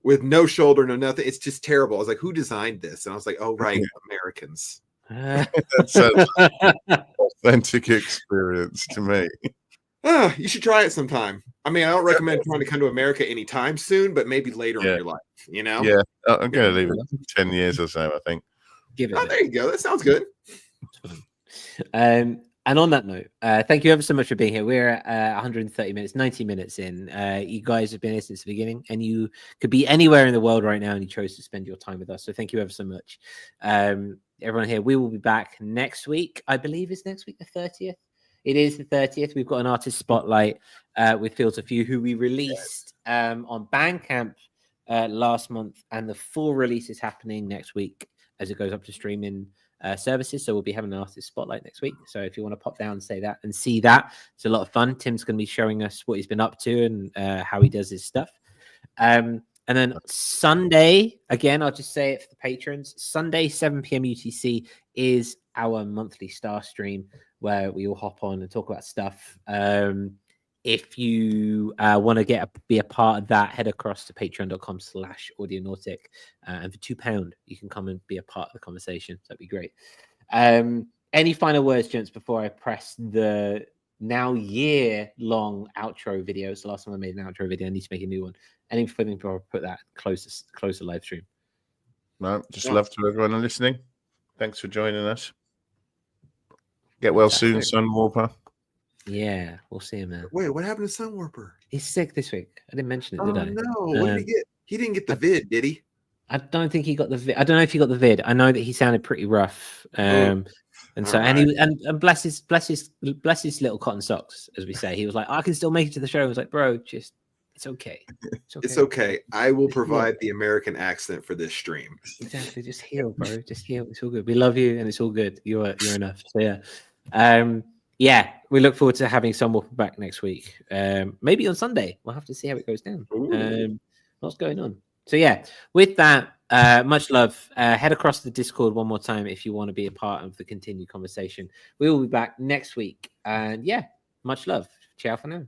with no shoulder, no nothing. It's just terrible. I was like, who designed this? And I was like, oh, right, Americans. That's an authentic experience to me. You should try it sometime. I mean, I don't recommend trying to come to America anytime soon, but maybe later in your life, you know? Yeah, I'm going to leave it 10 years or so, I think. Give it. Oh, there you go. That sounds good. And on that note, thank you ever so much for being here. We're at 130 minutes, 90 minutes in. You guys have been here since the beginning, and you could be anywhere in the world right now, and you chose to spend your time with us. So thank you ever so much. Everyone here, we will be back next week. I believe it's next week, the 30th. It is the 30th. We've got an artist spotlight with Fields of Few, who we released on Bandcamp last month, and the full release is happening next week as it goes up to streaming services. So we'll be having an artist spotlight next week. So if you want to pop down and say that and see that, it's a lot of fun. Tim's going to be showing us what he's been up to and how he does his stuff. And then Sunday, again, I'll just say it for the patrons. Sunday, 7 p.m. UTC is our monthly star stream where we all hop on and talk about stuff. If you want to be a part of that, head across to patreon.com/audionautic. And for £2, you can come and be a part of the conversation. That'd be great. Any final words, gents, before I press the now year-long outro video? It's the last time I made an outro video. I need to make a new one. Anything before I put that close the live stream? No, just love to everyone listening. Thanks for joining us. Get well soon, Sunwarper. Yeah, we'll see him now. Wait, what happened to Sunwarper? He's sick this week. I didn't mention it, did I? No. What did he get? He didn't get the vid, did he? I don't think he got the vid. I don't know if he got the vid. I know that he sounded pretty rough. And so, right. and bless his little cotton socks, as we say. He was like, I can still make it to the show. I was like, bro, it's okay. It's okay. I will provide the American accent for this stream. Exactly. Just heal, bro. Just heal. It's all good. We love you, and it's all good. You're enough. So yeah. Yeah, we look forward to having Sunwarper back next week. Maybe on Sunday. We'll have to see how it goes down. What's going on? So yeah, with that, much love. Head across the Discord one more time if you want to be a part of the continued conversation. We will be back next week. And yeah, much love. Ciao for now.